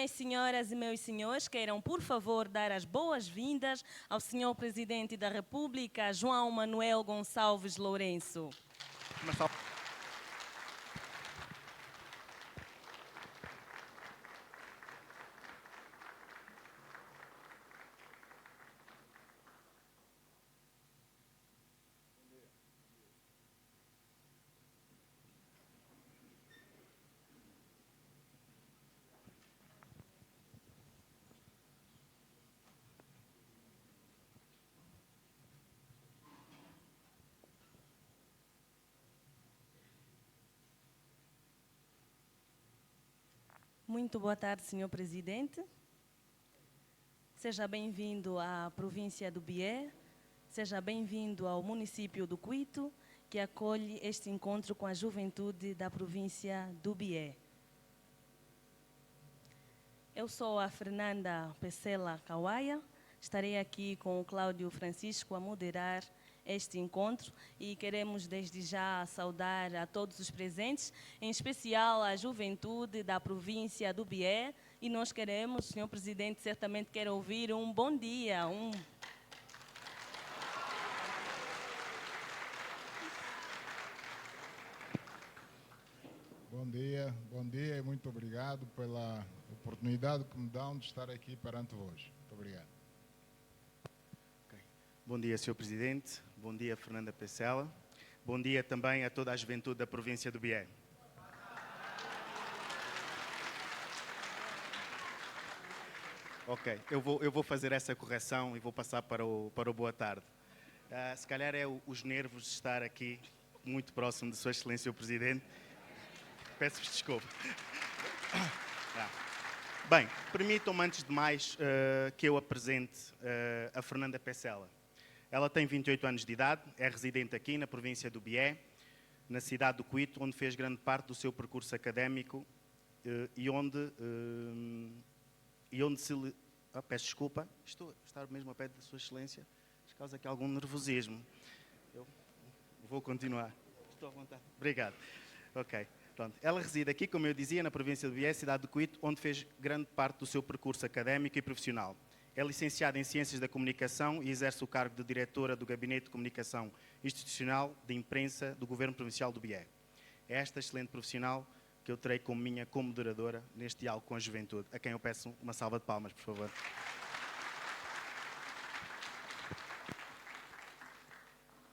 Minhas senhoras e meus senhores, queiram, por favor, dar as boas-vindas ao senhor Presidente da República, João Manuel Gonçalves Lourenço. Muito boa tarde, senhor Presidente. Seja bem-vindo à província do Bié, seja bem-vindo ao município do Cuito, que acolhe este encontro com a juventude da província do Bié. Eu sou a Fernanda Pesela Kawaia, estarei aqui com o Cláudio Francisco a moderar este encontro e queremos desde já saudar a todos os presentes, em especial a juventude da província do Bié, e nós queremos, o senhor Presidente certamente quer ouvir um bom dia, Bom dia e muito obrigado pela oportunidade que me dão de estar aqui perante vós. Muito obrigado. Bom dia, Sr. Presidente. Bom dia, Fernanda Pesela. Bom dia também a toda a juventude da província do Bié. Ok, eu vou fazer essa correção e vou passar para o boa tarde. Se calhar é os nervos de estar aqui muito próximo de Sua Excelência o Presidente. Peço-vos desculpa. Bem, permitam-me antes de mais que eu apresente a Fernanda Pesela. Ela tem 28 anos de idade, é residente aqui na província do Bié, na cidade do Cuito, onde fez grande parte do seu percurso académico e onde se... peço desculpa, estou a estar mesmo a pé de Sua Excelência, por causa aqui algum nervosismo. Eu vou continuar. Estou à vontade. Obrigado. Ok. Pronto. Ela reside aqui, como eu dizia, na província do Bié, cidade do Cuito, onde fez grande parte do seu percurso académico e profissional. É licenciada em Ciências da Comunicação e exerce o cargo de diretora do Gabinete de Comunicação Institucional de Imprensa do Governo Provincial do Bié. É esta excelente profissional que eu terei como minha co-moderadora neste diálogo com a juventude, a quem eu peço uma salva de palmas, por favor.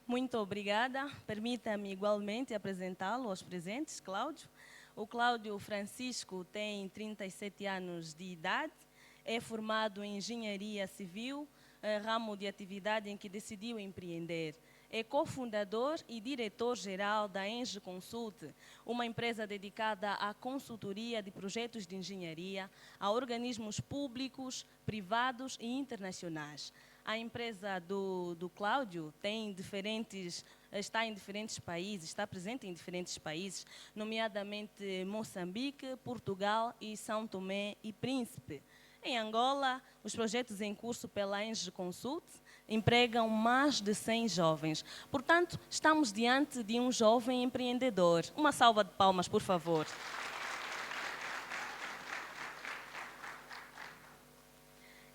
Muito obrigada. Permita-me igualmente apresentá-lo aos presentes, Cláudio. O Cláudio Francisco tem 37 anos de idade, é formado em Engenharia Civil, ramo de atividade em que decidiu empreender. É cofundador e diretor-geral da Enge Consult, uma empresa dedicada à consultoria de projetos de engenharia a organismos públicos, privados e internacionais. A empresa do Cláudio está em diferentes países, está presente em diferentes países, nomeadamente Moçambique, Portugal e São Tomé e Príncipe. Em Angola, os projetos em curso pela Enge Consult empregam mais de 100 jovens. Portanto, estamos diante de um jovem empreendedor. Uma salva de palmas, por favor.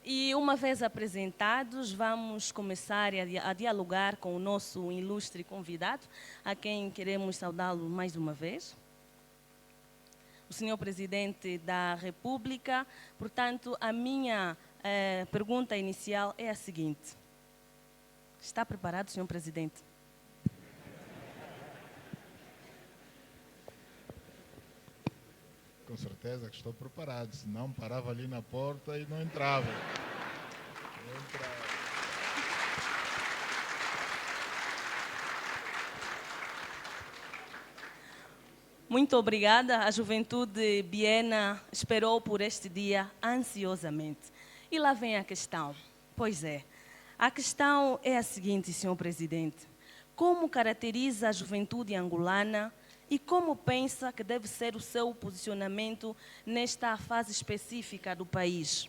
E uma vez apresentados, vamos começar a dialogar com o nosso ilustre convidado, a quem queremos saudá-lo mais uma vez. O senhor Presidente da República. Portanto, a minha pergunta inicial é a seguinte. Está preparado, senhor Presidente? Com certeza que estou preparado, senão parava ali na porta e não entrava. Não entrava. Muito obrigada. A juventude biena esperou por este dia ansiosamente. E lá vem a questão. Pois é, a questão é a seguinte, senhor Presidente. Como caracteriza a juventude angolana e como pensa que deve ser o seu posicionamento nesta fase específica do país?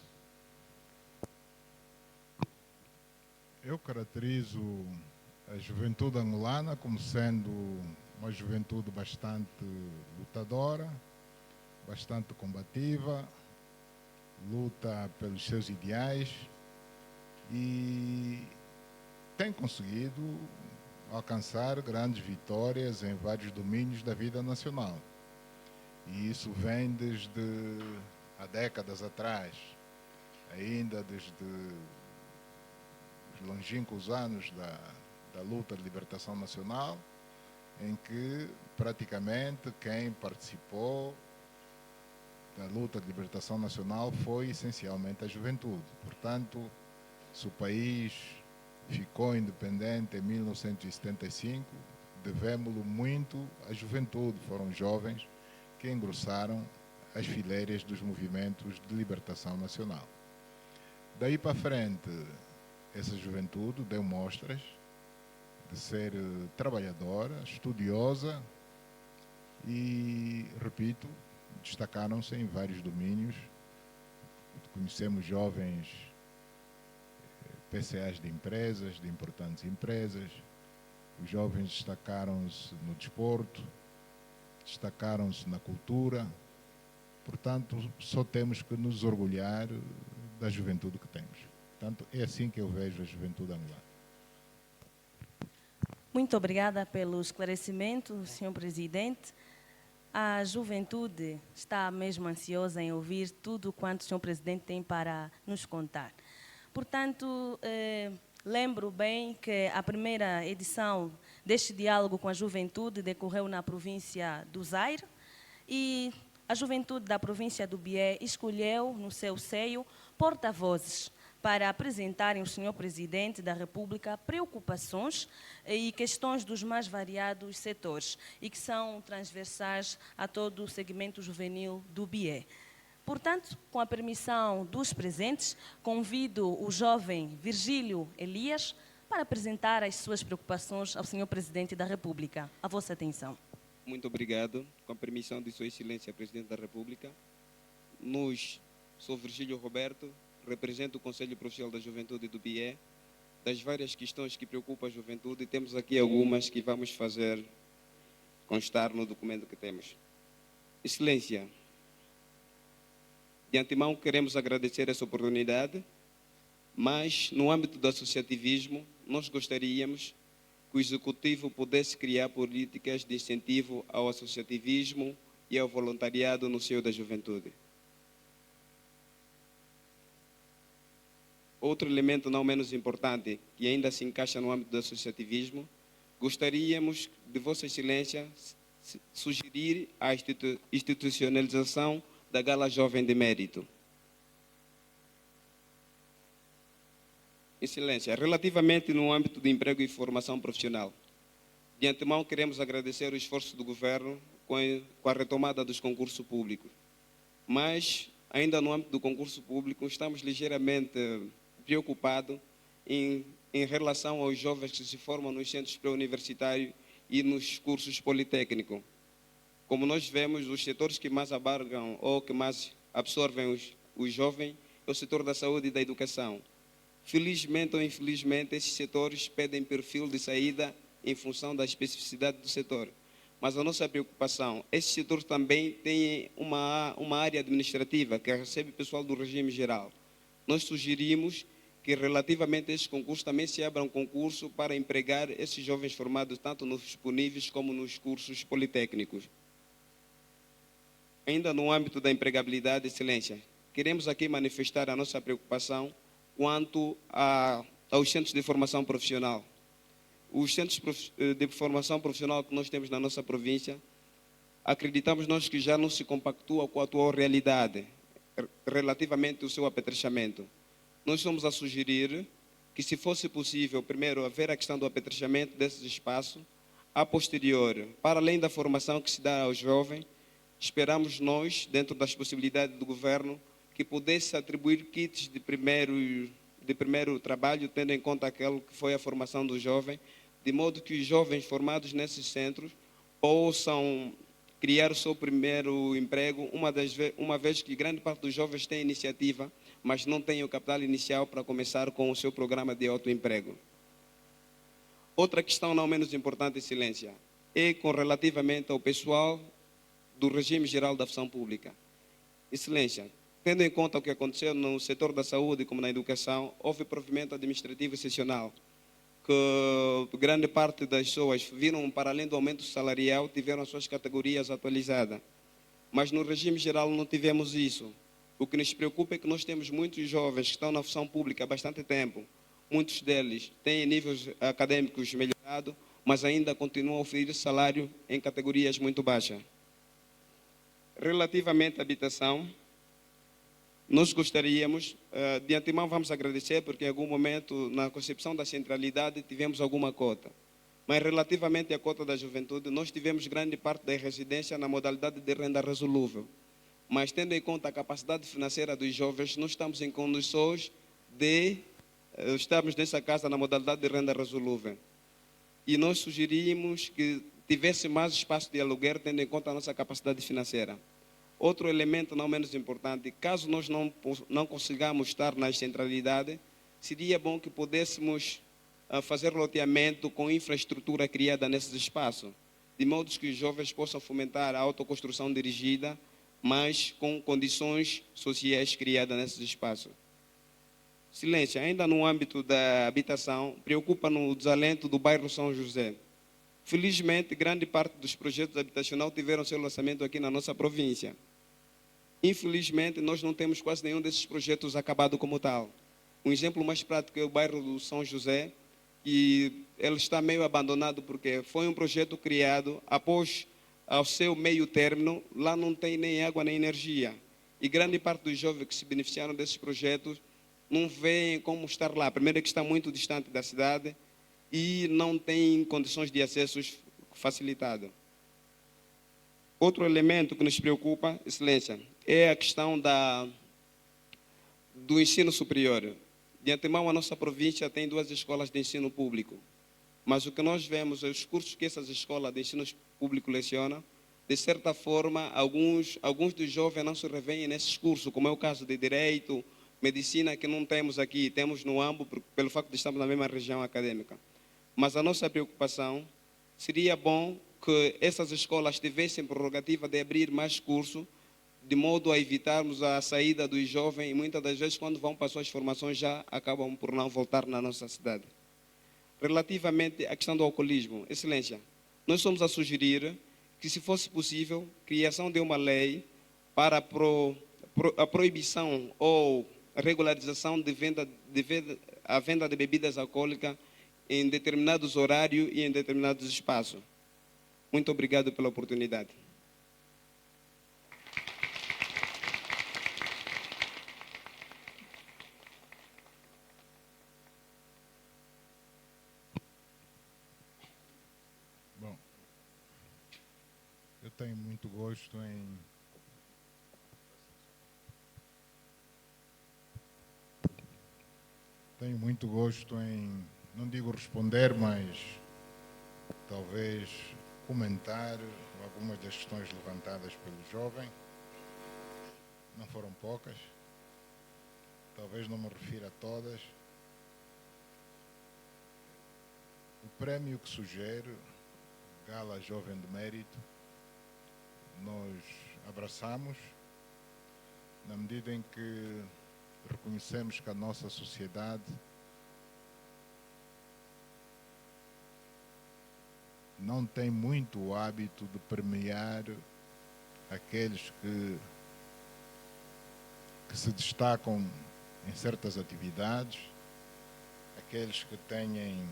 Eu caracterizo a juventude angolana como sendo uma juventude bastante lutadora, bastante combativa, luta pelos seus ideais e tem conseguido alcançar grandes vitórias em vários domínios da vida nacional. E isso vem desde há décadas atrás, ainda desde os longínquos anos da luta de libertação nacional, em que praticamente quem participou da luta de libertação nacional foi essencialmente a juventude. Portanto, se o país ficou independente em 1975, devemos-lo muito à juventude. Foram os jovens que engrossaram as fileiras dos movimentos de libertação nacional. Daí para frente, essa juventude deu mostras de ser trabalhadora, estudiosa e, repito, destacaram-se em vários domínios. Conhecemos jovens PCAs de empresas, de importantes empresas. Os jovens destacaram-se no desporto, destacaram-se na cultura. Portanto, só temos que nos orgulhar da juventude que temos. Portanto, é assim que eu vejo a juventude angolana. Muito obrigada pelo esclarecimento, Sr. Presidente. A juventude está mesmo ansiosa em ouvir tudo quanto o Sr. Presidente tem para nos contar. Portanto, lembro bem que a primeira edição deste diálogo com a juventude decorreu na província do Zaire e a juventude da província do Bié escolheu no seu seio porta-vozes para apresentarem ao Sr. Presidente da República preocupações e questões dos mais variados setores e que são transversais a todo o segmento juvenil do Bié. Portanto, com a permissão dos presentes, convido o jovem Virgílio Elias para apresentar as suas preocupações ao Sr. Presidente da República. A vossa atenção. Muito obrigado. Com a permissão de Sua Excelência, Presidente da República, sou Virgílio Roberto, represento o Conselho Profissional da Juventude do Bié. Das várias questões que preocupam a juventude, temos aqui algumas que vamos fazer constar no documento que temos. Excelência, de antemão queremos agradecer essa oportunidade, mas no âmbito do associativismo, nós gostaríamos que o Executivo pudesse criar políticas de incentivo ao associativismo e ao voluntariado no seio da juventude. Outro elemento não menos importante, que ainda se encaixa no âmbito do associativismo, gostaríamos de Vossa Excelência sugerir a institucionalização da Gala Jovem de Mérito. Excelência, relativamente no âmbito de emprego e formação profissional, de antemão queremos agradecer o esforço do Governo com a retomada dos concursos públicos, mas ainda no âmbito do concurso público estamos ligeiramente preocupados em relação aos jovens que se formam nos centros pré-universitários e nos cursos politécnicos. Como nós vemos, os setores que mais abarcam ou que mais absorvem os jovens é o setor da saúde e da educação. Felizmente ou infelizmente, esses setores pedem perfil de saída em função da especificidade do setor. Mas a nossa preocupação, esse setor também tem uma área administrativa que recebe pessoal do regime geral. Nós sugerimos que relativamente a esse concurso também se abra um concurso para empregar esses jovens formados tanto nos disponíveis como nos cursos politécnicos. Ainda no âmbito da empregabilidade, Excelência, queremos aqui manifestar a nossa preocupação quanto aos centros de formação profissional. Os centros de formação profissional que nós temos na nossa província, acreditamos nós que já não se compactua com a atual realidade relativamente ao seu apetrechamento. Nós estamos a sugerir que, se fosse possível, primeiro, haver a questão do apetrechamento desses espaços, a posterior, para além da formação que se dá aos jovens, esperamos nós, dentro das possibilidades do governo, que pudesse atribuir kits de primeiro trabalho, tendo em conta aquilo que foi a formação do jovem, de modo que os jovens formados nesses centros possam criar o seu primeiro emprego, uma vez que grande parte dos jovens tem iniciativa, mas não tem o capital inicial para começar com o seu programa de autoemprego. Outra questão não menos importante, Excelência, é com relativamente ao pessoal do regime geral da função pública. Excelência, Tendo em conta o que aconteceu no setor da saúde como na educação, houve provimento administrativo excepcional, que grande parte das pessoas viram, para além do aumento salarial, tiveram as suas categorias atualizadas. Mas no regime geral não tivemos isso. O que nos preocupa é que nós temos muitos jovens que estão na função pública há bastante tempo. Muitos deles têm níveis acadêmicos melhorados, mas ainda continuam a oferecer salário em categorias muito baixas. Relativamente à habitação, nós gostaríamos, de antemão vamos agradecer, porque em algum momento, na concepção da centralidade, tivemos alguma cota. Mas relativamente à cota da juventude, nós tivemos grande parte da residência na modalidade de renda resolúvel. Mas tendo em conta a capacidade financeira dos jovens, nós estamos em condições de estarmos nessa casa na modalidade de renda resolúvel. E nós sugerimos que tivesse mais espaço de aluguer, tendo em conta a nossa capacidade financeira. Outro elemento não menos importante, caso nós não consigamos estar na centralidade, seria bom que pudéssemos fazer loteamento com infraestrutura criada nesses espaços, de modo que os jovens possam fomentar a autoconstrução dirigida, mas com condições sociais criadas nesses espaços. Silêncio, ainda no âmbito da habitação, preocupa-nos o desalento do bairro São José. Felizmente, grande parte dos projetos habitacionais tiveram seu lançamento aqui na nossa província. Infelizmente, nós não temos quase nenhum desses projetos acabado como tal. Um exemplo mais prático é o bairro do São José, e ele está meio abandonado porque foi um projeto criado após ao seu meio término, lá não tem nem água nem energia. E grande parte dos jovens que se beneficiaram desses projetos não veem como estar lá. Primeiro é que está muito distante da cidade e não tem condições de acesso facilitado. Outro elemento que nos preocupa, Excelência, é a questão do ensino superior. De antemão, a nossa província tem 2 escolas de ensino público. Mas o que nós vemos, os cursos que essas escolas de ensino público lecionam, de certa forma, alguns dos jovens não se revêem nesses cursos, como é o caso de Direito, Medicina, que não temos aqui, temos no AMBO, pelo facto de estarmos na mesma região acadêmica. Mas a nossa preocupação seria bom que essas escolas tivessem prerrogativa de abrir mais cursos, de modo a evitarmos a saída dos jovens, e muitas das vezes, quando vão para as suas formações, já acabam por não voltar na nossa cidade. Relativamente à questão do alcoolismo, Excelência, nós somos a sugerir que, se fosse possível, criação de uma lei para a proibição ou a regularização a venda de bebidas alcoólicas em determinados horários e em determinados espaços. Muito obrigado pela oportunidade. Bom, eu tenho muito gosto em não digo responder, mas talvez comentar algumas das questões levantadas pelo jovem. Não foram poucas, talvez não me refira a todas. O prémio que sugere, Gala Jovem de Mérito, nós abraçamos, na medida em que reconhecemos que a nossa sociedade não tem muito o hábito de premiar aqueles que se destacam em certas atividades, aqueles que têm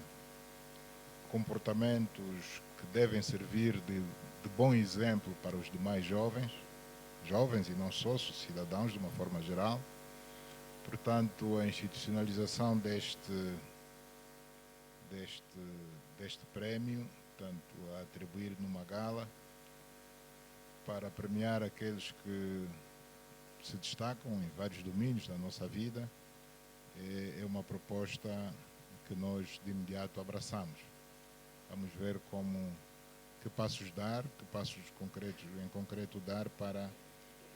comportamentos que devem servir de bom exemplo para os demais jovens e não só, cidadãos de uma forma geral. Portanto, a institucionalização deste prémio, tanto a atribuir numa gala, para premiar aqueles que se destacam em vários domínios da nossa vida, é uma proposta que nós de imediato abraçamos. Vamos ver que passos dar, que passos concretos, em concreto dar para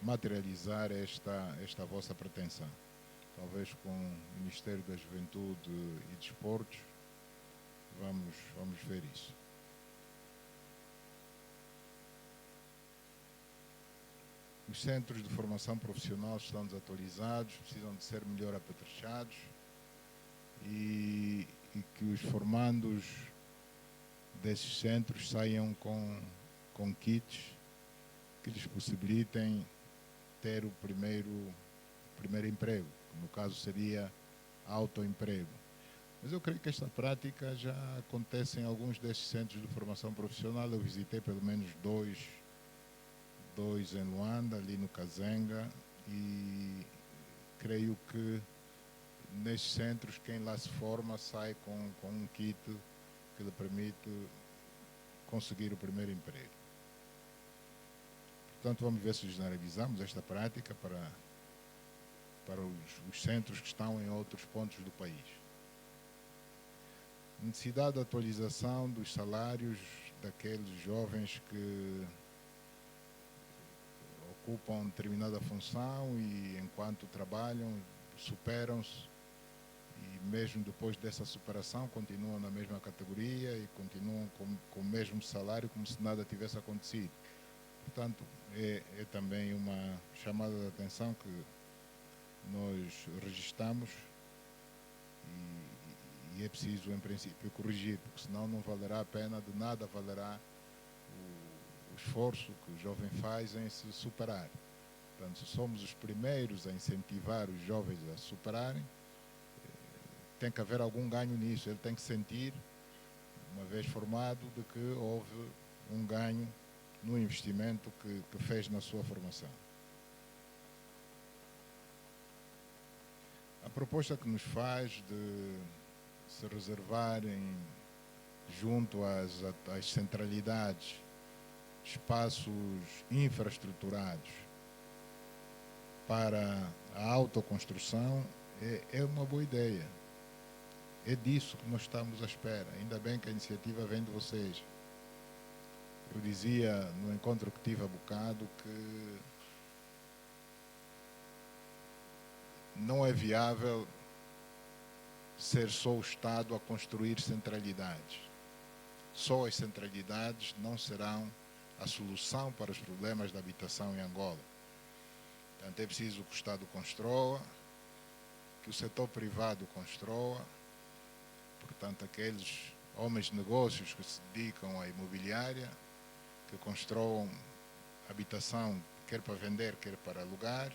materializar esta vossa pretensão. Talvez com o Ministério da Juventude e Desportos, vamos ver isso. os centros de formação profissional estão desatualizados, precisam de ser melhor apetrechados e que os formandos desses centros saiam com kits que lhes possibilitem ter o primeiro emprego, que no caso seria autoemprego. Mas eu creio que esta prática já acontece em alguns desses centros de formação profissional. Eu visitei pelo menos dois em Luanda, ali no Kazenga, e creio que nestes centros quem lá se forma sai com um kit que lhe permite conseguir o primeiro emprego. Portanto, vamos ver se generalizamos esta prática para os centros que estão em outros pontos do país. Necessidade de atualização dos salários daqueles jovens que ocupam determinada função e, enquanto trabalham, superam-se e, mesmo depois dessa superação, continuam na mesma categoria e continuam com o mesmo salário como se nada tivesse acontecido. Portanto, é também uma chamada de atenção que nós registramos e é preciso, em princípio, corrigir, porque senão não valerá a pena, de nada valerá o esforço que o jovem faz em se superar. Portanto, se somos os primeiros a incentivar os jovens a se superarem, tem que haver algum ganho nisso. Ele tem que sentir, uma vez formado, de que houve um ganho no investimento que fez na sua formação. A proposta que nos faz de se reservarem junto às centralidades espaços infraestruturados para a autoconstrução é uma boa ideia. É disso que nós estamos à espera. Ainda bem que a iniciativa vem de vocês. Eu dizia no encontro que tive há bocado que não é viável ser só o Estado a construir centralidades. Só as centralidades não serão a solução para os problemas da habitação em Angola. Portanto, é preciso que o Estado construa, que o setor privado construa, portanto, aqueles homens de negócios que se dedicam à imobiliária, que construam habitação quer para vender, quer para alugar,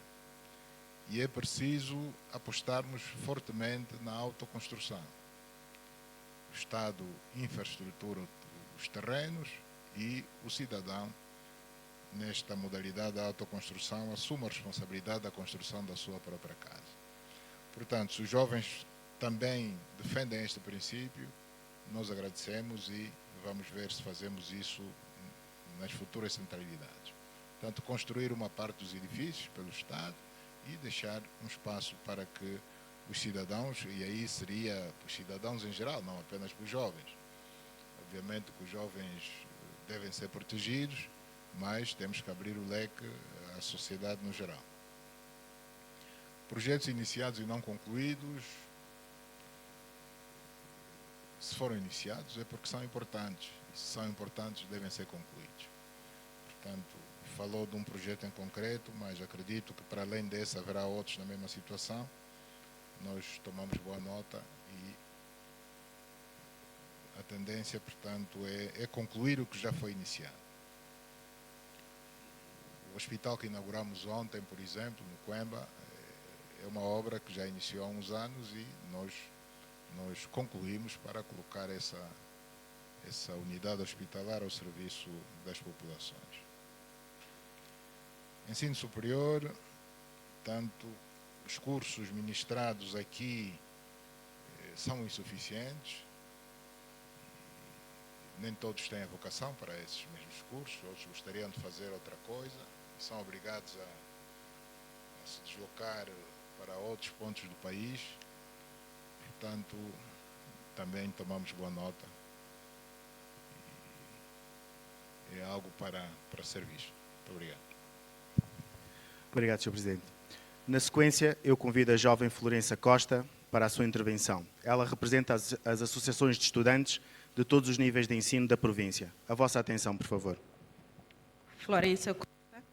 e é preciso apostarmos fortemente na autoconstrução. O Estado infraestrutura os terrenos e o cidadão, nesta modalidade da autoconstrução, assume a responsabilidade da construção da sua própria casa. Portanto, se os jovens também defendem este princípio, nós agradecemos e vamos ver se fazemos isso nas futuras centralidades. Portanto, construir uma parte dos edifícios pelo Estado e deixar um espaço para que os cidadãos, e aí seria os cidadãos em geral, não apenas para os jovens. Obviamente que os jovens devem ser protegidos, mas temos que abrir o leque à sociedade no geral. Projetos iniciados e não concluídos, se foram iniciados é porque são importantes. E se são importantes, devem ser concluídos. Portanto, falou de um projeto em concreto, mas acredito que para além desse haverá outros na mesma situação. Nós tomamos boa nota e a tendência, portanto, é concluir o que já foi iniciado. O hospital que inauguramos ontem, por exemplo, no Coemba, é uma obra que já iniciou há uns anos e nós concluímos para colocar essa unidade hospitalar ao serviço das populações. Ensino superior, tanto os cursos ministrados aqui são insuficientes, nem todos têm a vocação para esses mesmos cursos, outros gostariam de fazer outra coisa e são obrigados a se deslocar para outros pontos do país. Portanto, também tomamos boa nota. É algo para ser visto. Muito obrigado. Obrigado, Sr. Presidente. Na sequência, eu convido a jovem Florença Costa para a sua intervenção. Ela representa as associações de estudantes de todos os níveis de ensino da província. A vossa atenção, por favor. Florença Costa,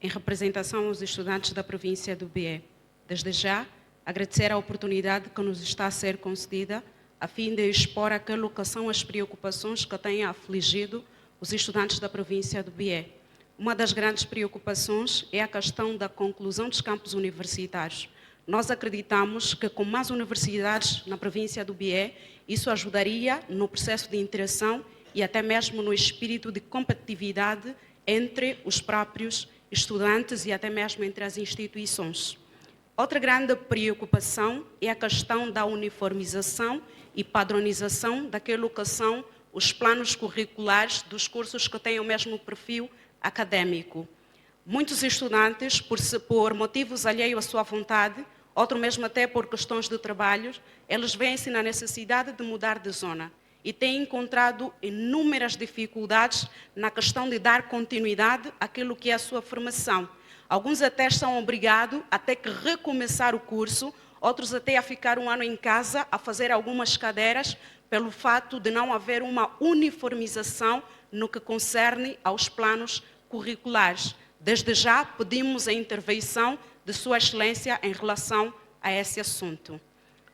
em representação aos estudantes da província do Bié. Desde já, agradecer a oportunidade que nos está a ser concedida a fim de expor aquilo que são as preocupações que têm afligido os estudantes da província do Bié. Uma das grandes preocupações é a questão da conclusão dos campos universitários. Nós acreditamos que com mais universidades na província do Bié, isso ajudaria no processo de interação e até mesmo no espírito de competitividade entre os próprios estudantes e até mesmo entre as instituições. Outra grande preocupação é a questão da uniformização e padronização daquilo que são os planos curriculares dos cursos que têm o mesmo perfil acadêmico. Muitos estudantes, por motivos alheios à sua vontade, outro mesmo até por questões de trabalho, eles veem-se na necessidade de mudar de zona e têm encontrado inúmeras dificuldades na questão de dar continuidade àquilo que é a sua formação. Alguns até são obrigados a ter que recomeçar o curso, outros até a ficar um ano em casa a fazer algumas cadeiras pelo fato de não haver uma uniformização no que concerne aos planos curriculares. Desde já pedimos a intervenção de Sua Excelência em relação a esse assunto.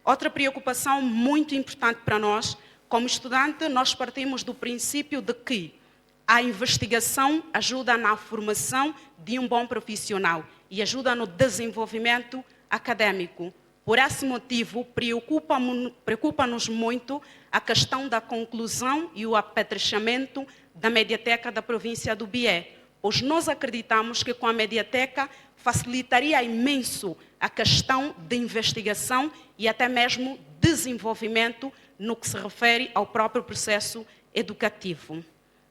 Outra preocupação muito importante para nós, como estudante, nós partimos do princípio de que a investigação ajuda na formação de um bom profissional e ajuda no desenvolvimento acadêmico. Por esse motivo, preocupa-nos muito a questão da conclusão e o apetrechamento da Mediateca da província do Bié, pois nós acreditamos que com a Mediateca facilitaria imenso a questão de investigação e até mesmo desenvolvimento no que se refere ao próprio processo educativo.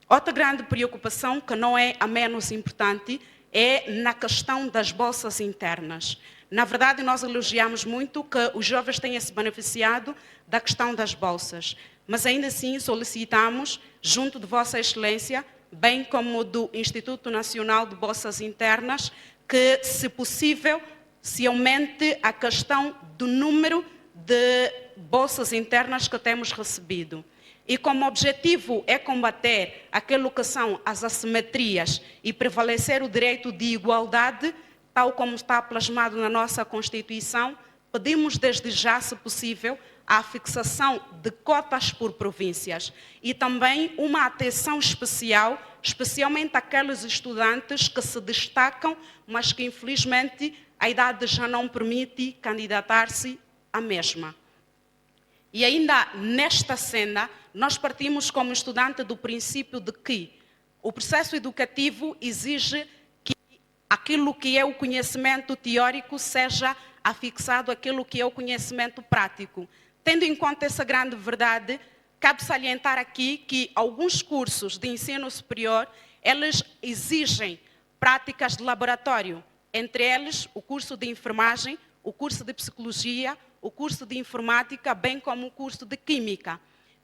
Outra grande preocupação, que não é a menos importante, é na questão das bolsas internas. Na verdade, nós elogiamos muito que os jovens tenham se beneficiado da questão das bolsas, mas ainda assim solicitamos, junto de Vossa Excelência, bem como do Instituto Nacional de Bolsas Internas, que, se possível, se aumente a questão do número de bolsas internas que temos recebido. E como objetivo é combater aquilo que são as assimetrias e prevalecer o direito de igualdade, tal como está plasmado na nossa Constituição, pedimos desde já, se possível, a fixação de cotas por províncias e também uma atenção especial, especialmente àqueles estudantes que se destacam, mas que infelizmente a idade já não permite candidatar-se à mesma. E ainda nesta senda, nós partimos como estudante do princípio de que o processo educativo exige que aquilo que é o conhecimento teórico seja afixado àquilo que é o conhecimento prático. Tendo em conta essa grande verdade, cabe salientar aqui que alguns cursos de ensino superior, eles exigem práticas de laboratório, entre eles o curso de enfermagem, o curso de psicologia, o curso de informática, bem como o curso de química.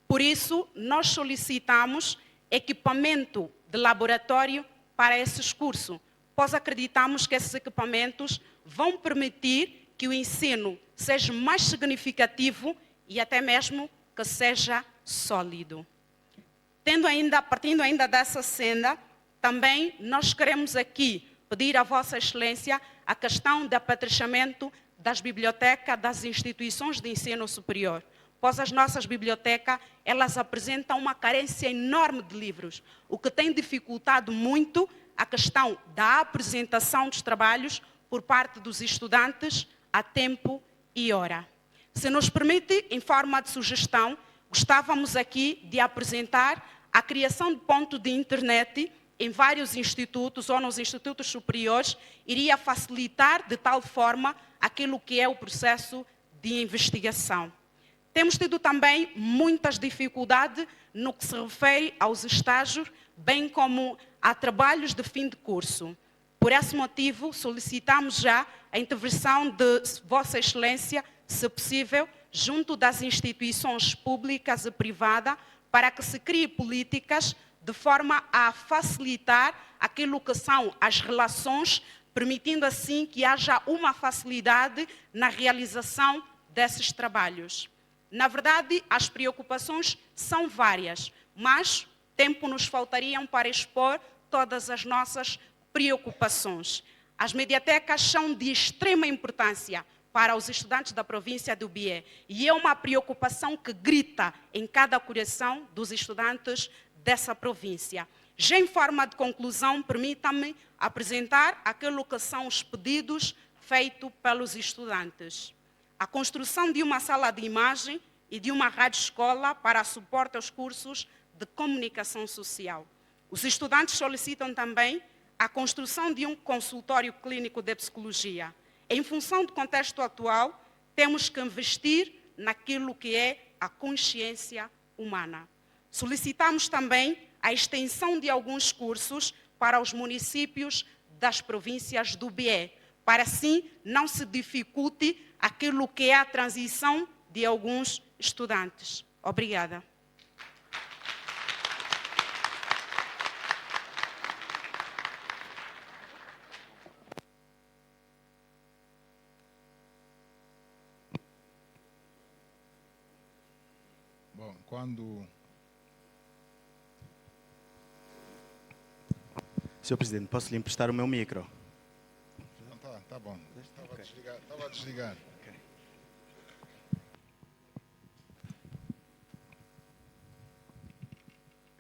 Por isso, nós solicitamos equipamento de laboratório para esses cursos, pois acreditamos que esses equipamentos vão permitir que o ensino seja mais significativo e até mesmo que seja sólido. Partindo ainda dessa senda, também nós queremos aqui pedir à Vossa Excelência a questão do apetrechamento das bibliotecas das instituições de ensino superior, pois as nossas bibliotecas, elas apresentam uma carência enorme de livros, o que tem dificultado muito a questão da apresentação dos trabalhos por parte dos estudantes a tempo e hora. Se nos permite, em forma de sugestão, gostávamos aqui de apresentar a criação de ponto de internet em vários institutos ou nos institutos superiores, iria facilitar de tal forma aquilo que é o processo de investigação. Temos tido também muitas dificuldades no que se refere aos estágios, bem como a trabalhos de fim de curso. Por esse motivo, solicitamos já a intervenção de Vossa Excelência, se possível, junto das instituições públicas e privadas, para que se criem políticas de forma a facilitar aquilo que são as relações, permitindo assim que haja uma facilidade na realização desses trabalhos. Na verdade, as preocupações são várias, mas tempo nos faltaria para expor todas as nossas preocupações. As mediatecas são de extrema importância para os estudantes da província do Bié e é uma preocupação que grita em cada coração dos estudantes dessa província. Já em forma de conclusão, permita-me apresentar aquilo que são os pedidos feitos pelos estudantes. A construção de uma sala de imagem e de uma rádio-escola para suporte aos cursos de comunicação social. Os estudantes solicitam também a construção de um consultório clínico de psicologia. Em função do contexto atual, temos que investir naquilo que é a consciência humana. Solicitamos também a extensão de alguns cursos para os municípios das províncias do Bié, para assim não se dificulte aquilo que é a transição de alguns estudantes. Obrigada. Bom, quando... Senhor Presidente, posso lhe emprestar o meu micro? Não, tá bom. Estava a desligar.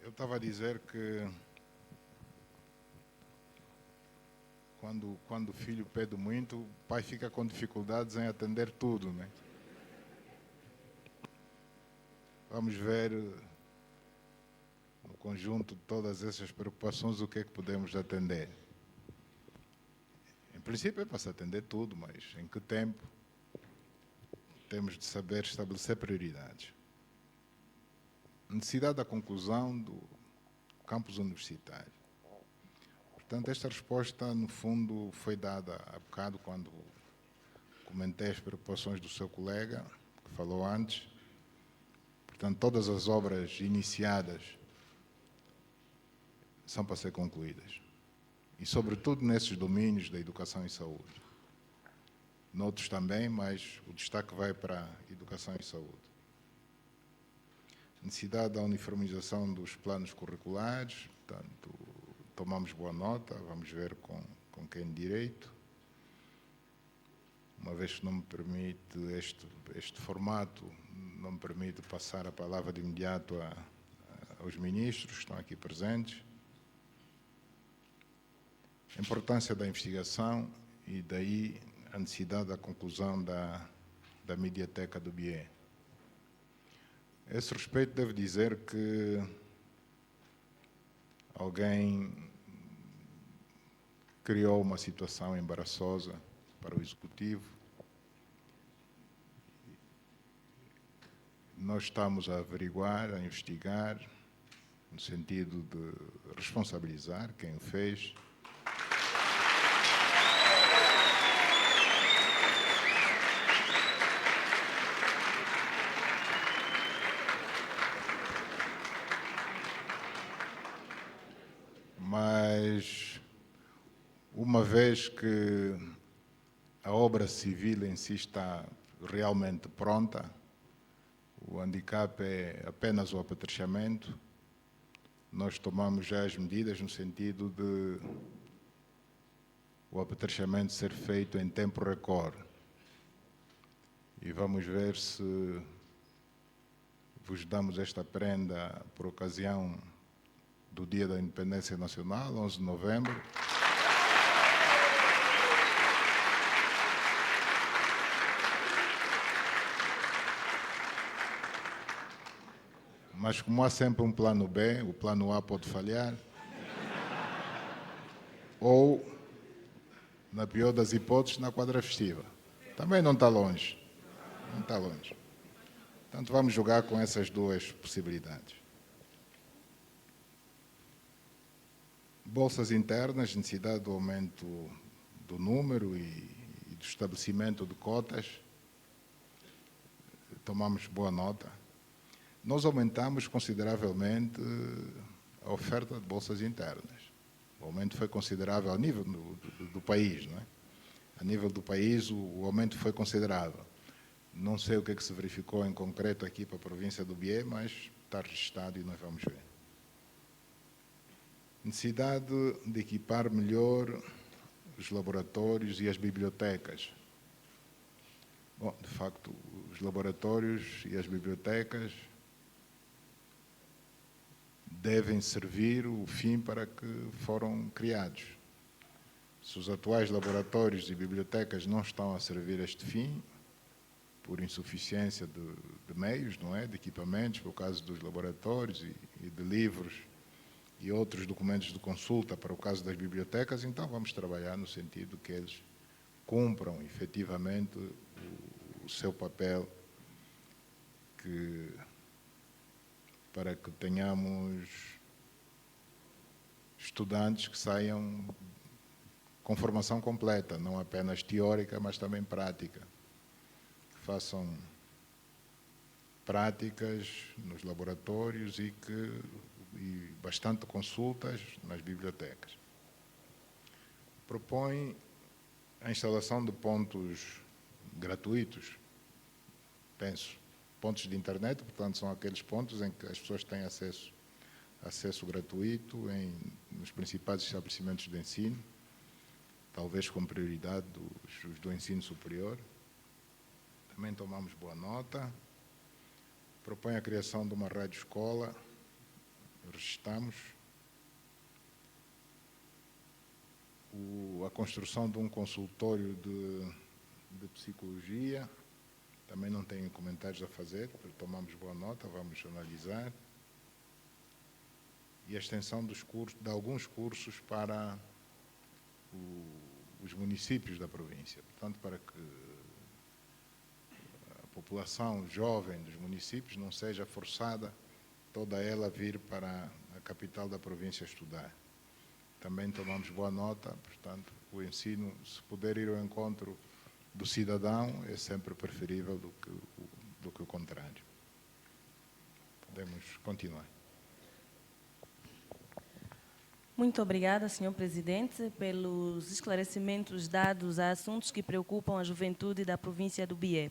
Eu estava a dizer que quando o filho pede muito, o pai fica com dificuldades em atender tudo, né? Vamos ver no conjunto de todas essas preocupações o que é que podemos atender. Em princípio é para se atender tudo, mas em que tempo? Temos de saber estabelecer prioridades. Necessidade da conclusão do campus universitário. Portanto, esta resposta, no fundo, foi dada há bocado quando comentei as preocupações do seu colega, que falou antes. Portanto, todas as obras iniciadas são para ser concluídas. E, sobretudo, nesses domínios da educação e saúde. Noutros também, mas o destaque vai para a educação e saúde. Necessidade da uniformização dos planos curriculares, portanto, tomamos boa nota, vamos ver com quem direito. Uma vez que não me permite este formato, não me permite passar a palavra de imediato aos ministros que estão aqui presentes. A importância da investigação e daí a necessidade da conclusão da mediateca do Bié. A esse respeito, devo dizer que alguém criou uma situação embaraçosa para o Executivo. Nós estamos a averiguar, a investigar, no sentido de responsabilizar quem o fez. Mas, uma vez que a obra civil em si está realmente pronta, o handicap é apenas o apetrechamento, nós tomamos já as medidas no sentido de o apetrechamento ser feito em tempo recorde. E vamos ver se vos damos esta prenda por ocasião do Dia da Independência Nacional, 11 de novembro. Mas como há sempre um plano B, o plano A pode falhar. Ou, na pior das hipóteses, na quadra festiva. Também não está longe. Não está longe. Portanto, vamos jogar com essas duas possibilidades. Bolsas internas, necessidade do aumento do número e do estabelecimento de cotas. Tomamos boa nota. Nós aumentamos consideravelmente a oferta de bolsas internas. O aumento foi considerável a nível do país, não é? A nível do país, o aumento foi considerável. Não sei o que é que se verificou em concreto aqui para a província do Bié, mas está registado e nós vamos ver. Necessidade de equipar melhor os laboratórios e as bibliotecas. Bom, de facto, os laboratórios e as bibliotecas devem servir o fim para que foram criados. Se os atuais laboratórios e bibliotecas não estão a servir este fim, por insuficiência de meios, não é? De equipamentos, por caso dos laboratórios e de livros e outros documentos de consulta para o caso das bibliotecas, então vamos trabalhar no sentido que eles cumpram efetivamente o seu papel, para que tenhamos estudantes que saiam com formação completa, não apenas teórica, mas também prática. Que façam práticas nos laboratórios e bastante consultas nas bibliotecas. Propõe a instalação de pontos gratuitos, penso, pontos de internet, portanto são aqueles pontos em que as pessoas têm acesso gratuito nos principais estabelecimentos de ensino, talvez com prioridade os do ensino superior. Também tomamos boa nota. Propõe a criação de uma rádio-escola, registramos. A construção de um consultório de psicologia, também não tenho comentários a fazer, tomamos boa nota, vamos analisar. E a extensão de alguns cursos para os municípios da província. Portanto, para que a população jovem dos municípios não seja forçada toda ela a vir para a capital da província estudar. Também tomamos boa nota, portanto, o ensino, se puder ir ao encontro do cidadão, é sempre preferível do que o contrário. Podemos continuar. Muito obrigada, Sr. Presidente, pelos esclarecimentos dados a assuntos que preocupam a juventude da província do Bié.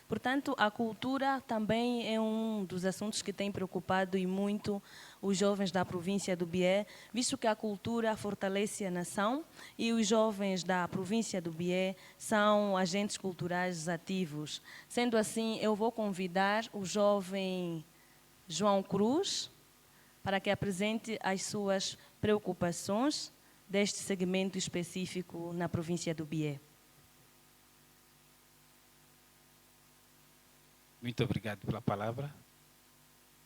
Portanto, a cultura também é um dos assuntos que tem preocupado e muito os jovens da província do Bié, visto que a cultura fortalece a nação e os jovens da província do Bié são agentes culturais ativos. Sendo assim, eu vou convidar o jovem João Cruz para que apresente as suas preocupações deste segmento específico na província do Bié. Muito obrigado pela palavra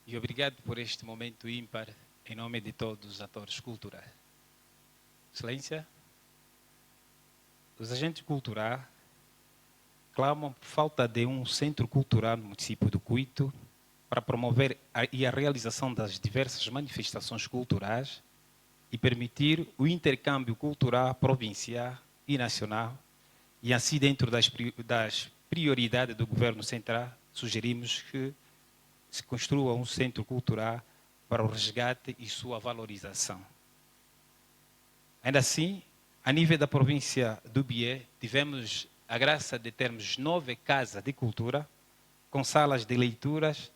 e obrigado por este momento ímpar em nome de todos os atores culturais. Excelência, os agentes culturais clamam por falta de um centro cultural no município do Cuito para promover a realização das diversas manifestações culturais e permitir o intercâmbio cultural provincial e nacional, e assim dentro das prioridades do governo central, sugerimos que se construa um centro cultural para o resgate e sua valorização. Ainda assim, a nível da província do Bié, tivemos a graça de termos 9 casas de cultura com salas de leituras.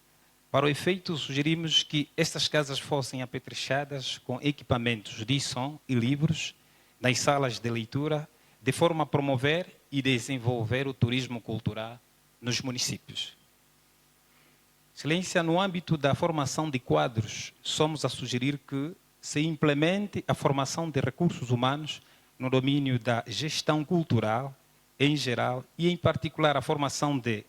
Para o efeito, sugerimos que estas casas fossem apetrechadas com equipamentos de som e livros nas salas de leitura, de forma a promover e desenvolver o turismo cultural nos municípios. Excelência, no âmbito da formação de quadros, somos a sugerir que se implemente a formação de recursos humanos no domínio da gestão cultural em geral e, em particular, a formação de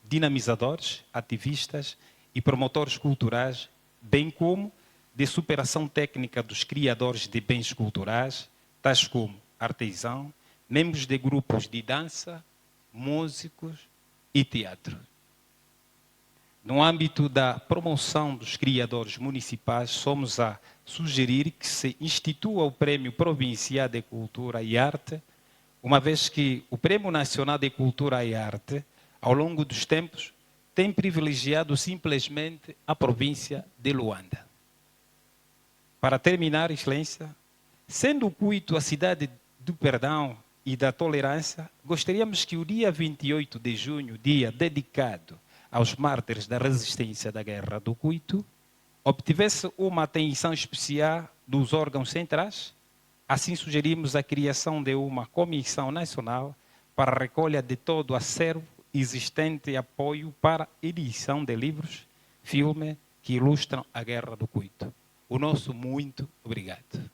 dinamizadores, ativistas e promotores culturais, bem como de superação técnica dos criadores de bens culturais, tais como artesão, membros de grupos de dança, músicos e teatro. No âmbito da promoção dos criadores municipais, somos a sugerir que se institua o Prêmio Provincial de Cultura e Arte, uma vez que o Prêmio Nacional de Cultura e Arte, ao longo dos tempos, tem privilegiado simplesmente a província de Luanda. Para terminar, Excelência, sendo o Cuito a cidade do perdão e da tolerância, gostaríamos que o dia 28 de junho, dia dedicado aos mártires da resistência da Guerra do Cuito, obtivesse uma atenção especial dos órgãos centrais. Assim, sugerimos a criação de uma comissão nacional para a recolha de todo o acervo existente e apoio para a edição de livros, filmes que ilustram a Guerra do Cuito. O nosso muito obrigado.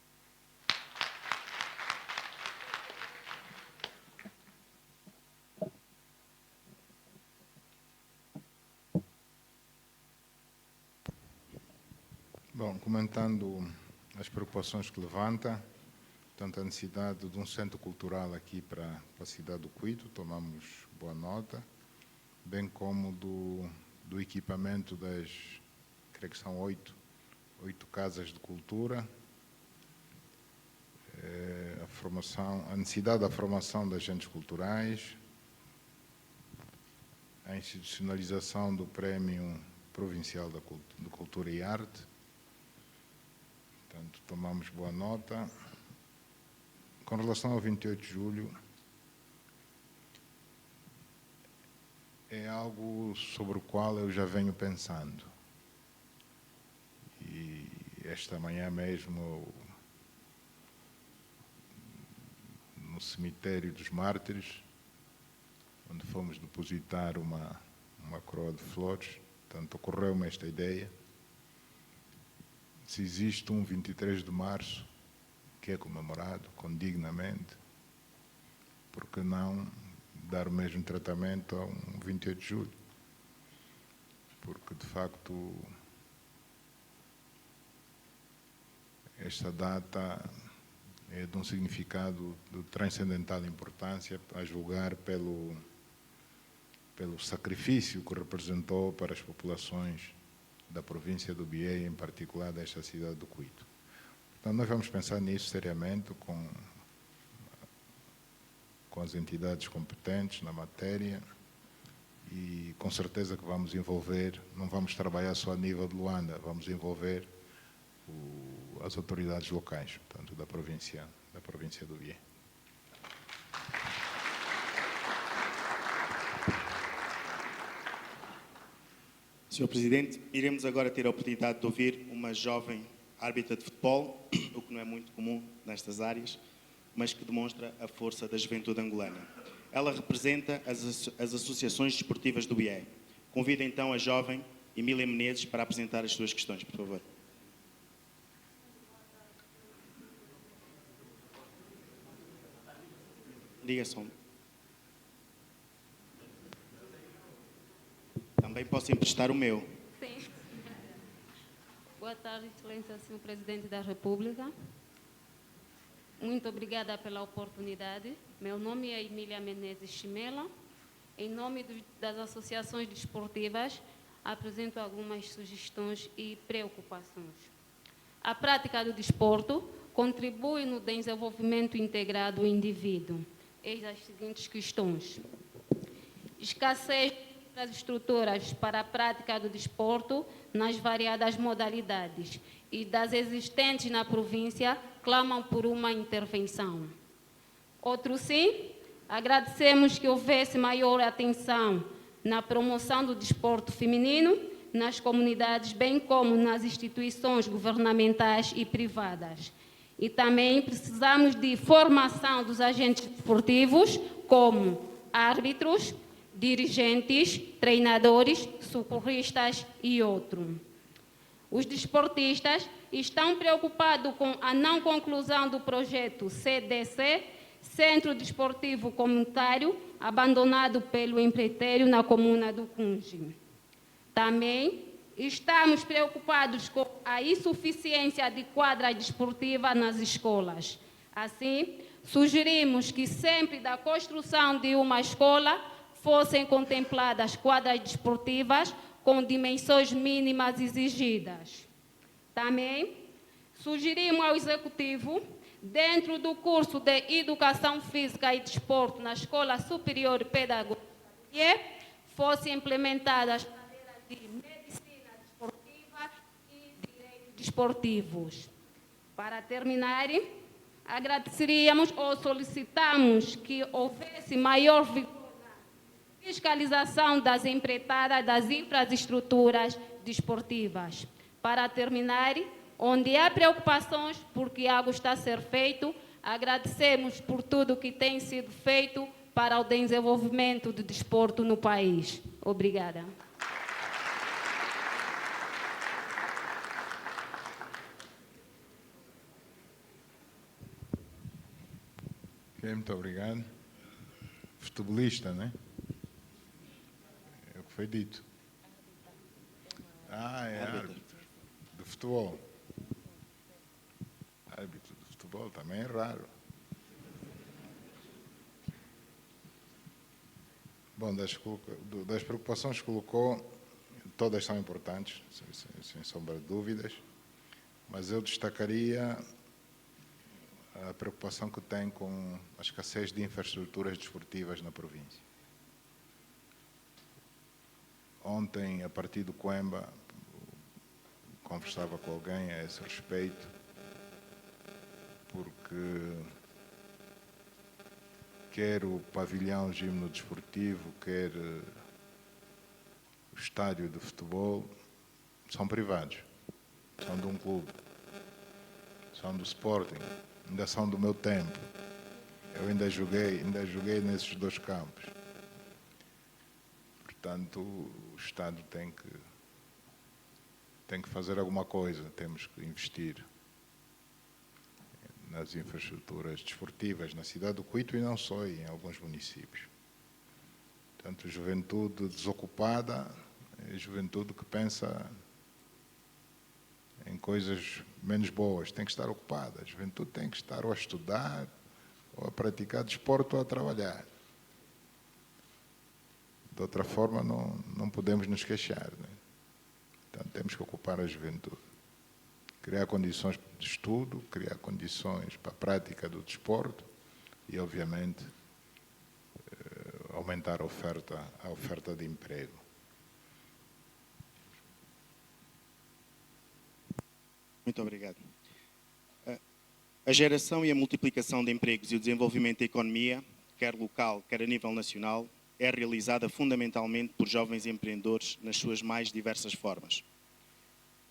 Bom, comentando as preocupações que levanta, tanto a necessidade de um centro cultural aqui para a cidade do Cuito, tomamos boa nota, bem como do equipamento das, creio que são oito casas de cultura, a necessidade da formação de agentes culturais, a institucionalização do Prémio Provincial de Cultura e Arte. Portanto, tomamos boa nota. Com relação ao 28 de julho, é algo sobre o qual eu já venho pensando. E esta manhã mesmo, no cemitério dos Mártires, onde fomos depositar uma coroa de flores, portanto, ocorreu-me esta ideia. Se existe um 23 de março que é comemorado condignamente, por que não dar o mesmo tratamento a um 28 de julho? Porque, de facto, esta data é de um significado de transcendental importância, a julgar pelo sacrifício que representou para as populações da província do Bié, em particular desta cidade do Cuito. Então, nós vamos pensar nisso seriamente com as entidades competentes na matéria e com certeza que vamos envolver, não vamos trabalhar só a nível de Luanda, vamos envolver as autoridades locais, portanto, da província do Bié. Senhor Presidente, iremos agora ter a oportunidade de ouvir uma jovem árbitra de futebol, o que não é muito comum nestas áreas, mas que demonstra a força da juventude angolana. Ela representa as associações desportivas do Bié. Convido então a jovem Emília Menezes para apresentar as suas questões, por favor. Diga só. Também posso emprestar o meu. Sim. Boa tarde, Excelência, Senhor Presidente da República. Muito obrigada pela oportunidade. Meu nome é Emília Menezes Chimela. Em nome das associações desportivas, apresento algumas sugestões e preocupações. A prática do desporto contribui no desenvolvimento integrado do indivíduo. Eis as seguintes questões. Escassez das estruturas para a prática do desporto nas variadas modalidades e das existentes na província clamam por uma intervenção. Outro sim, agradecemos que houvesse maior atenção na promoção do desporto feminino nas comunidades, bem como nas instituições governamentais e privadas. E também precisamos de formação dos agentes desportivos, como árbitros, dirigentes, treinadores, socorristas e outros. Os desportistas estão preocupados com a não conclusão do projeto CDC, Centro Desportivo Comunitário, abandonado pelo empreiteiro na comuna do Cunge. Também estamos preocupados com a insuficiência de quadra desportiva nas escolas. Assim, sugerimos que sempre da construção de uma escola fossem contempladas quadras desportivas com dimensões mínimas exigidas. Também sugerimos ao Executivo, dentro do curso de Educação Física e Desporto na Escola Superior Pedagógica, que fossem implementadas cadeiras de Medicina Desportiva e Direitos Desportivos. Para terminar, agradeceríamos ou solicitamos que houvesse maior fiscalização das empreitadas das infraestruturas desportivas. Para terminar, onde há preocupações porque algo está a ser feito, agradecemos por tudo que tem sido feito para o desenvolvimento do desporto no país. Obrigada. Ok, muito obrigado. Futebolista, né? É o que foi dito. É árbitro de futebol. Árbitro de futebol também é raro. Bom, das preocupações que colocou, todas são importantes, sem sombra de dúvidas, mas eu destacaria a preocupação que tem com a escassez de infraestruturas desportivas na província. Ontem, a partir do Coimba, conversava com alguém a esse respeito, porque quer o pavilhão gimno desportivo, quer o estádio de futebol, são privados, são de um clube, são do Sporting, ainda são do meu tempo. Eu ainda joguei nesses dois campos. Portanto, o Estado tem que fazer alguma coisa, temos que investir nas infraestruturas desportivas na cidade do Cuito e não só, em alguns municípios. Portanto, juventude desocupada é juventude que pensa em coisas menos boas, tem que estar ocupada. A juventude tem que estar ou a estudar, ou a praticar desporto, ou a trabalhar. De outra forma, não podemos nos queixar, né? Portanto, temos que ocupar a juventude. Criar condições de estudo, criar condições para a prática do desporto e, obviamente, aumentar a oferta de emprego. Muito obrigado. A geração e a multiplicação de empregos e o desenvolvimento da economia, quer local, quer a nível nacional, é realizada fundamentalmente por jovens empreendedores nas suas mais diversas formas.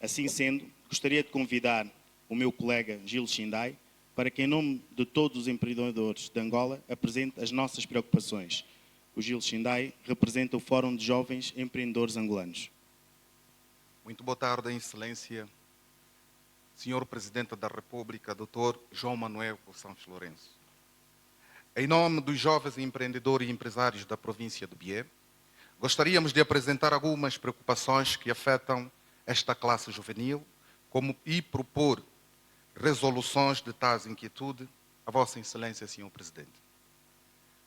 Assim sendo, gostaria de convidar o meu colega Gil Xindai para que, em nome de todos os empreendedores de Angola, apresente as nossas preocupações. O Gil Xindai representa o Fórum de Jovens Empreendedores Angolanos. Muito boa tarde, Excelência, Senhor Presidente da República, Dr. João Manuel Santos Lourenço. Em nome dos jovens empreendedores e empresários da província de Bié, gostaríamos de apresentar algumas preocupações que afetam esta classe juvenil e propor resoluções de tais inquietude a Vossa Excelência, Senhor Presidente.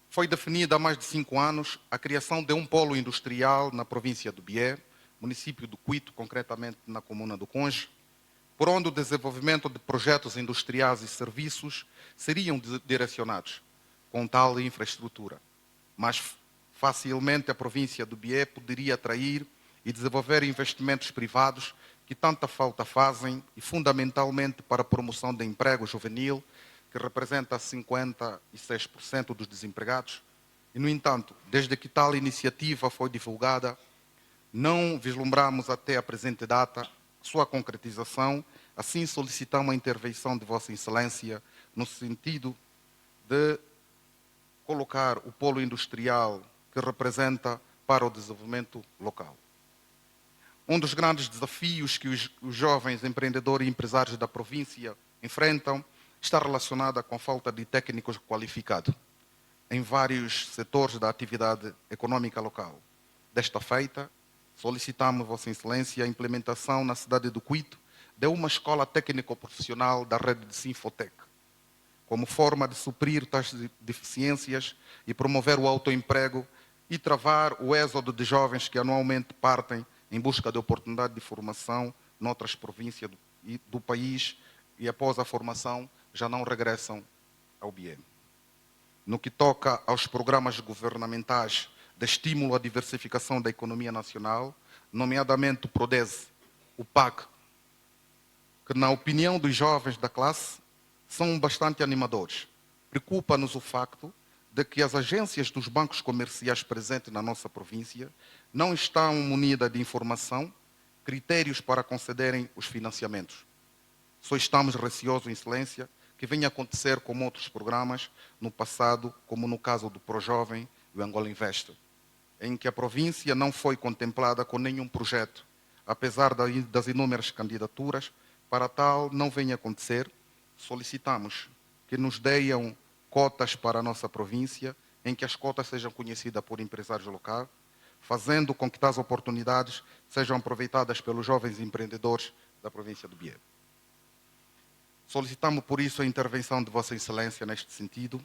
Foi definida há mais de 5 anos a criação de um polo industrial na província do Bié, município do Cuito, concretamente na comuna do Conge, por onde o desenvolvimento de projetos industriais e serviços seriam direcionados com tal infraestrutura. Mas facilmente a província do Bié poderia atrair e desenvolver investimentos privados que tanta falta fazem e fundamentalmente para a promoção de emprego juvenil, que representa 56% dos desempregados. E, no entanto, desde que tal iniciativa foi divulgada, não vislumbramos até a presente data sua concretização. Assim solicitamos a intervenção de Vossa Excelência no sentido de colocar o polo industrial que representa para o desenvolvimento local. Um dos grandes desafios que os jovens empreendedores e empresários da província enfrentam está relacionado com a falta de técnicos qualificados em vários setores da atividade econômica local. Desta feita, solicitamos, Vossa Excelência, a implementação na cidade do Cuito de uma escola técnico-profissional da rede de Sinfotec, como forma de suprir tais deficiências e promover o autoemprego e travar o êxodo de jovens que anualmente partem em busca de oportunidade de formação noutras províncias do país e, após a formação, já não regressam ao BIE. No que toca aos programas governamentais de estímulo à diversificação da economia nacional, nomeadamente o PRODESE, o PAC, que, na opinião dos jovens da classe, são bastante animadores. Preocupa-nos o facto de que as agências dos bancos comerciais presentes na nossa província não estão munidas de informação critérios para concederem os financiamentos. Só estamos receosos, Excelência, que venha acontecer como outros programas no passado, como no caso do ProJovem e o Angola Invest, em que a província não foi contemplada com nenhum projeto, apesar das inúmeras candidaturas. Para tal não venha acontecer, solicitamos que nos deem cotas para a nossa província, em que as cotas sejam conhecidas por empresários locais, fazendo com que tais oportunidades sejam aproveitadas pelos jovens empreendedores da província do Bié. Solicitamos, por isso, a intervenção de Vossa Excelência neste sentido,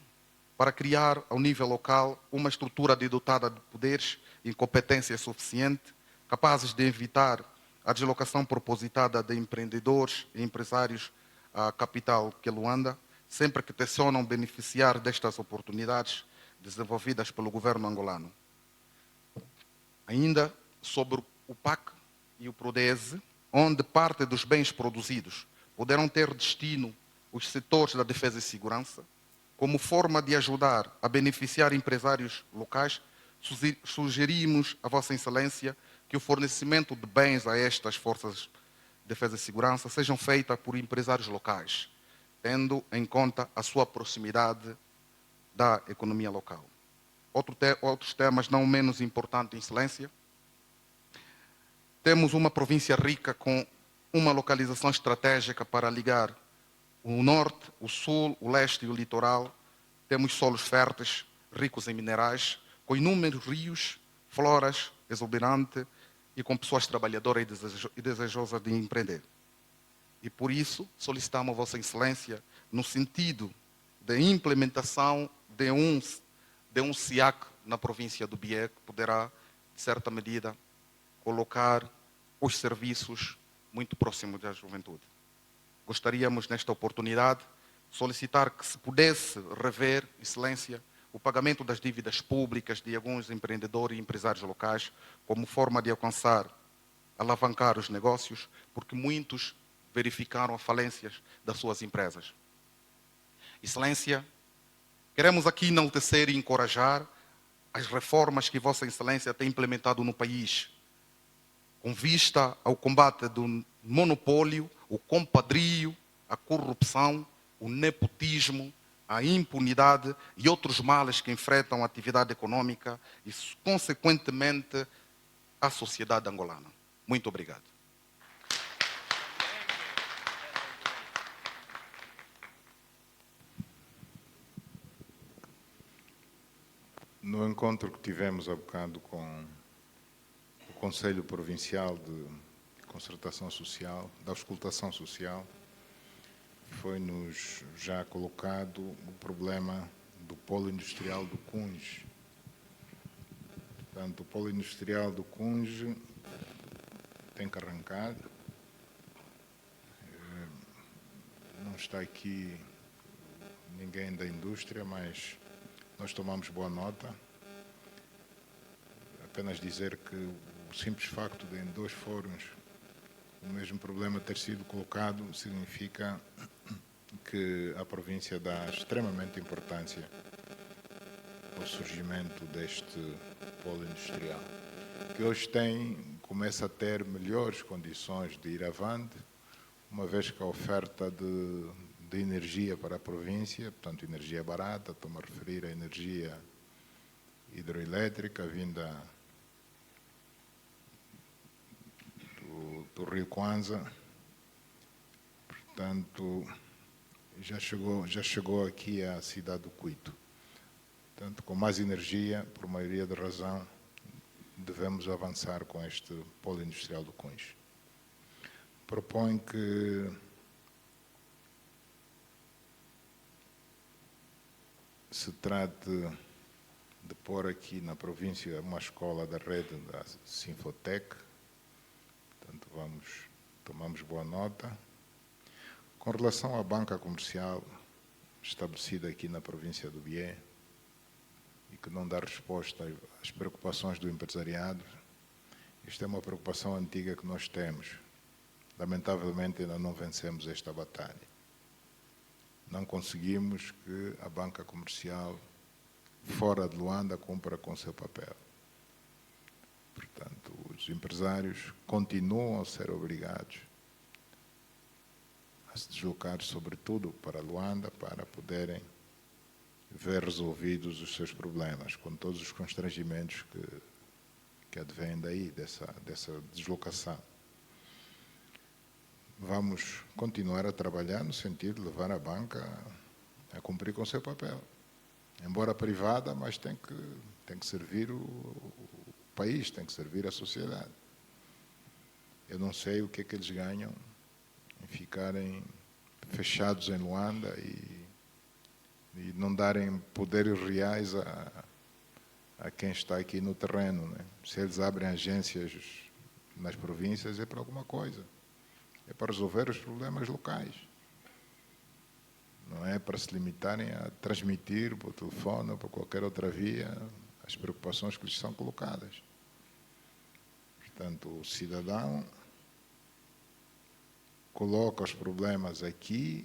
para criar, ao nível local, uma estrutura dotada de poderes e competência suficiente, capazes de evitar a deslocação propositada de empreendedores e empresários à capital, que é Luanda, sempre que tencionam beneficiar destas oportunidades desenvolvidas pelo governo angolano. Ainda sobre o PAC e o PRODESE, onde parte dos bens produzidos poderão ter destino os setores da defesa e segurança, como forma de ajudar a beneficiar empresários locais, sugerimos a Vossa Excelência que o fornecimento de bens a estas forças de defesa e segurança sejam feitas por empresários locais, tendo em conta a sua proximidade da economia local. Outros temas não menos importantes, Excelência. Temos uma província rica com uma localização estratégica para ligar o norte, o sul, o leste e o litoral. Temos solos férteis, ricos em minerais, com inúmeros rios, floras exuberantes e com pessoas trabalhadoras e desejosas de empreender. E por isso solicitamos a Vossa Excelência no sentido de implementação de um SIAC na província do Bié, que poderá, de certa medida, colocar os serviços muito próximos da juventude. Gostaríamos, nesta oportunidade, solicitar que se pudesse rever, Excelência, o pagamento das dívidas públicas de alguns empreendedores e empresários locais, como forma de alcançar, alavancar os negócios, porque muitos verificaram falências das suas empresas. Excelência, queremos aqui enaltecer e encorajar as reformas que Vossa Excelência tem implementado no país, com vista ao combate do monopólio, o compadrio, a corrupção, o nepotismo, a impunidade e outros males que enfrentam a atividade econômica e, consequentemente, a sociedade angolana. Muito obrigado. No encontro que tivemos há bocado com o Conselho Provincial de Concertação Social, da Auscultação Social, foi-nos já colocado o problema do polo industrial do Cunge. Portanto, o polo industrial do Cunge tem que arrancar. Não está aqui ninguém da indústria, mas nós tomamos boa nota. Apenas dizer que o simples facto de em 2 fóruns o mesmo problema ter sido colocado significa que a província dá extremamente importância ao surgimento deste polo industrial, que hoje começa a ter melhores condições de ir avante, uma vez que a oferta de energia para a província, portanto energia barata, estou-me a referir à energia hidroelétrica vinda do Rio Kwanza, portanto já chegou aqui à cidade do Cuito. Portanto, com mais energia, por maioria de razão, devemos avançar com este polo industrial do Cunge. Propõe que se trate de pôr aqui na província uma escola da rede da Sinfotec. Portanto, tomamos boa nota. Com relação à banca comercial estabelecida aqui na província do Bié e que não dá resposta às preocupações do empresariado, isto é uma preocupação antiga que nós temos. Lamentavelmente ainda não vencemos esta batalha. Não conseguimos que a banca comercial fora de Luanda cumpra com o seu papel. Portanto, os empresários continuam a ser obrigados a se deslocar, sobretudo para Luanda, para poderem ver resolvidos os seus problemas, com todos os constrangimentos que advêm daí, dessa deslocação. Vamos continuar a trabalhar no sentido de levar a banca a cumprir com o seu papel. Embora privada, mas tem que servir o país, tem que servir a sociedade. Eu não sei o que é que eles ganham em ficarem fechados em Luanda e não darem poderes reais a quem está aqui no terreno, né? Se eles abrem agências nas províncias, é para alguma coisa. É para resolver os problemas locais. Não é para se limitarem a transmitir por telefone ou por qualquer outra via as preocupações que lhes são colocadas. Portanto, o cidadão coloca os problemas aqui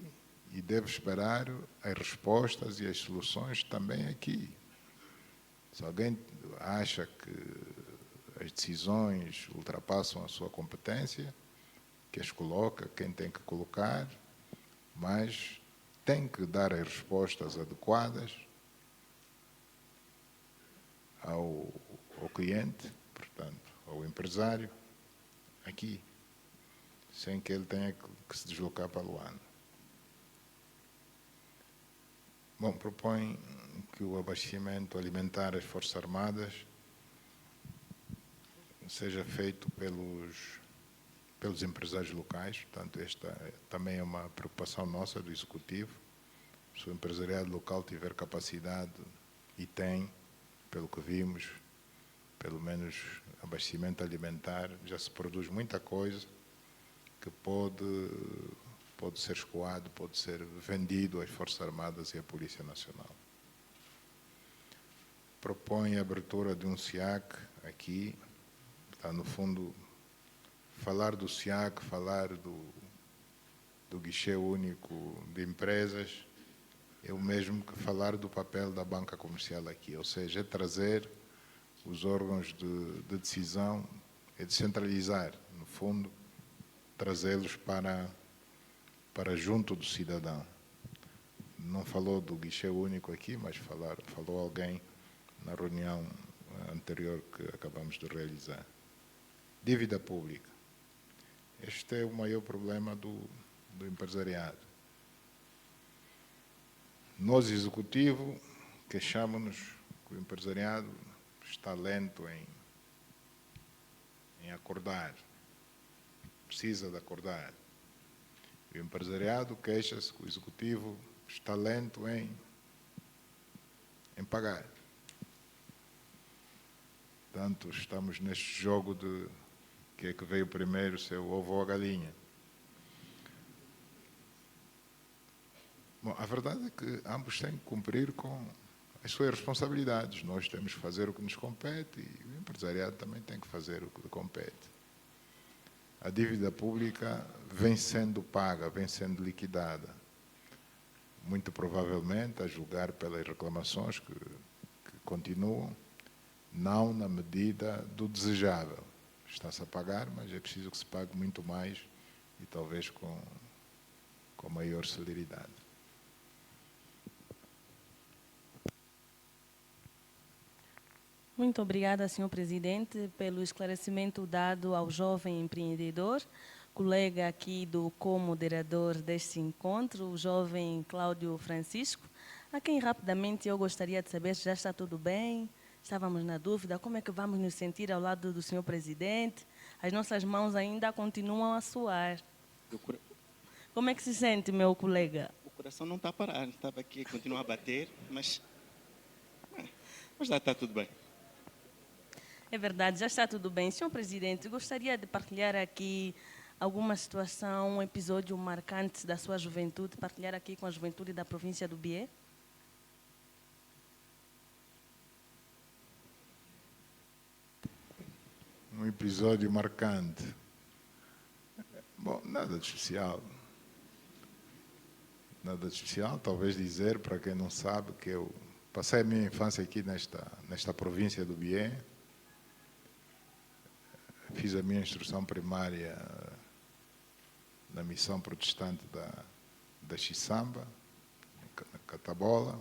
e deve esperar as respostas e as soluções também aqui. Se alguém acha que as decisões ultrapassam a sua competência, que as coloca quem tem que colocar, mas tem que dar as respostas adequadas ao cliente, portanto, ao empresário, aqui, sem que ele tenha que se deslocar para Luanda. Bom, propõe que o abastecimento alimentar às Forças Armadas seja feito pelos empresários locais, portanto, esta também é uma preocupação nossa do Executivo. Se o empresariado local tiver capacidade, e tem, pelo que vimos, pelo menos abastecimento alimentar, já se produz muita coisa que pode ser escoado, pode ser vendido às Forças Armadas e à Polícia Nacional. Propõe a abertura de um SIAC aqui, está no fundo, falar do SIAC, falar do guichê único de empresas, é o mesmo que falar do papel da banca comercial aqui, ou seja, é trazer os órgãos de decisão, é descentralizar, no fundo, trazê-los para junto do cidadão. Não falou do guichê único aqui, mas falou alguém na reunião anterior que acabamos de realizar. Dívida pública. Este é o maior problema do empresariado. Nós, Executivo, queixamos-nos que o empresariado está lento em acordar, precisa de acordar. O empresariado queixa-se que o Executivo está lento em pagar. Portanto, estamos neste jogo de que é que veio primeiro, se é o ovo ou a galinha. Bom, a verdade é que ambos têm que cumprir com as suas responsabilidades. Nós temos que fazer o que nos compete e o empresariado também tem que fazer o que lhe compete. A dívida pública vem sendo paga, vem sendo liquidada. Muito provavelmente, a julgar pelas reclamações que continuam, não na medida do desejável. Está-se a pagar, mas é preciso que se pague muito mais e talvez com maior celeridade. Muito obrigada, Sr. Presidente, pelo esclarecimento dado ao jovem empreendedor, colega aqui do co-moderador deste encontro, o jovem Cláudio Francisco, a quem rapidamente eu gostaria de saber se já está tudo bem. Estávamos na dúvida, como é que vamos nos sentir ao lado do Sr. Presidente? As nossas mãos ainda continuam a suar. Como é que se sente, meu colega? O coração não está a parar, estava aqui a continuar a bater, mas já está tudo bem. É verdade, já está tudo bem. Sr. Presidente, gostaria de partilhar aqui alguma situação, um episódio marcante da sua juventude, partilhar aqui com a juventude da província do Bié? Um episódio marcante. Bom, nada de especial. Nada de especial, talvez dizer, para quem não sabe, que eu passei a minha infância aqui nesta província do Bié. fiz a minha instrução primária na missão protestante da Xisamba, na Catabola.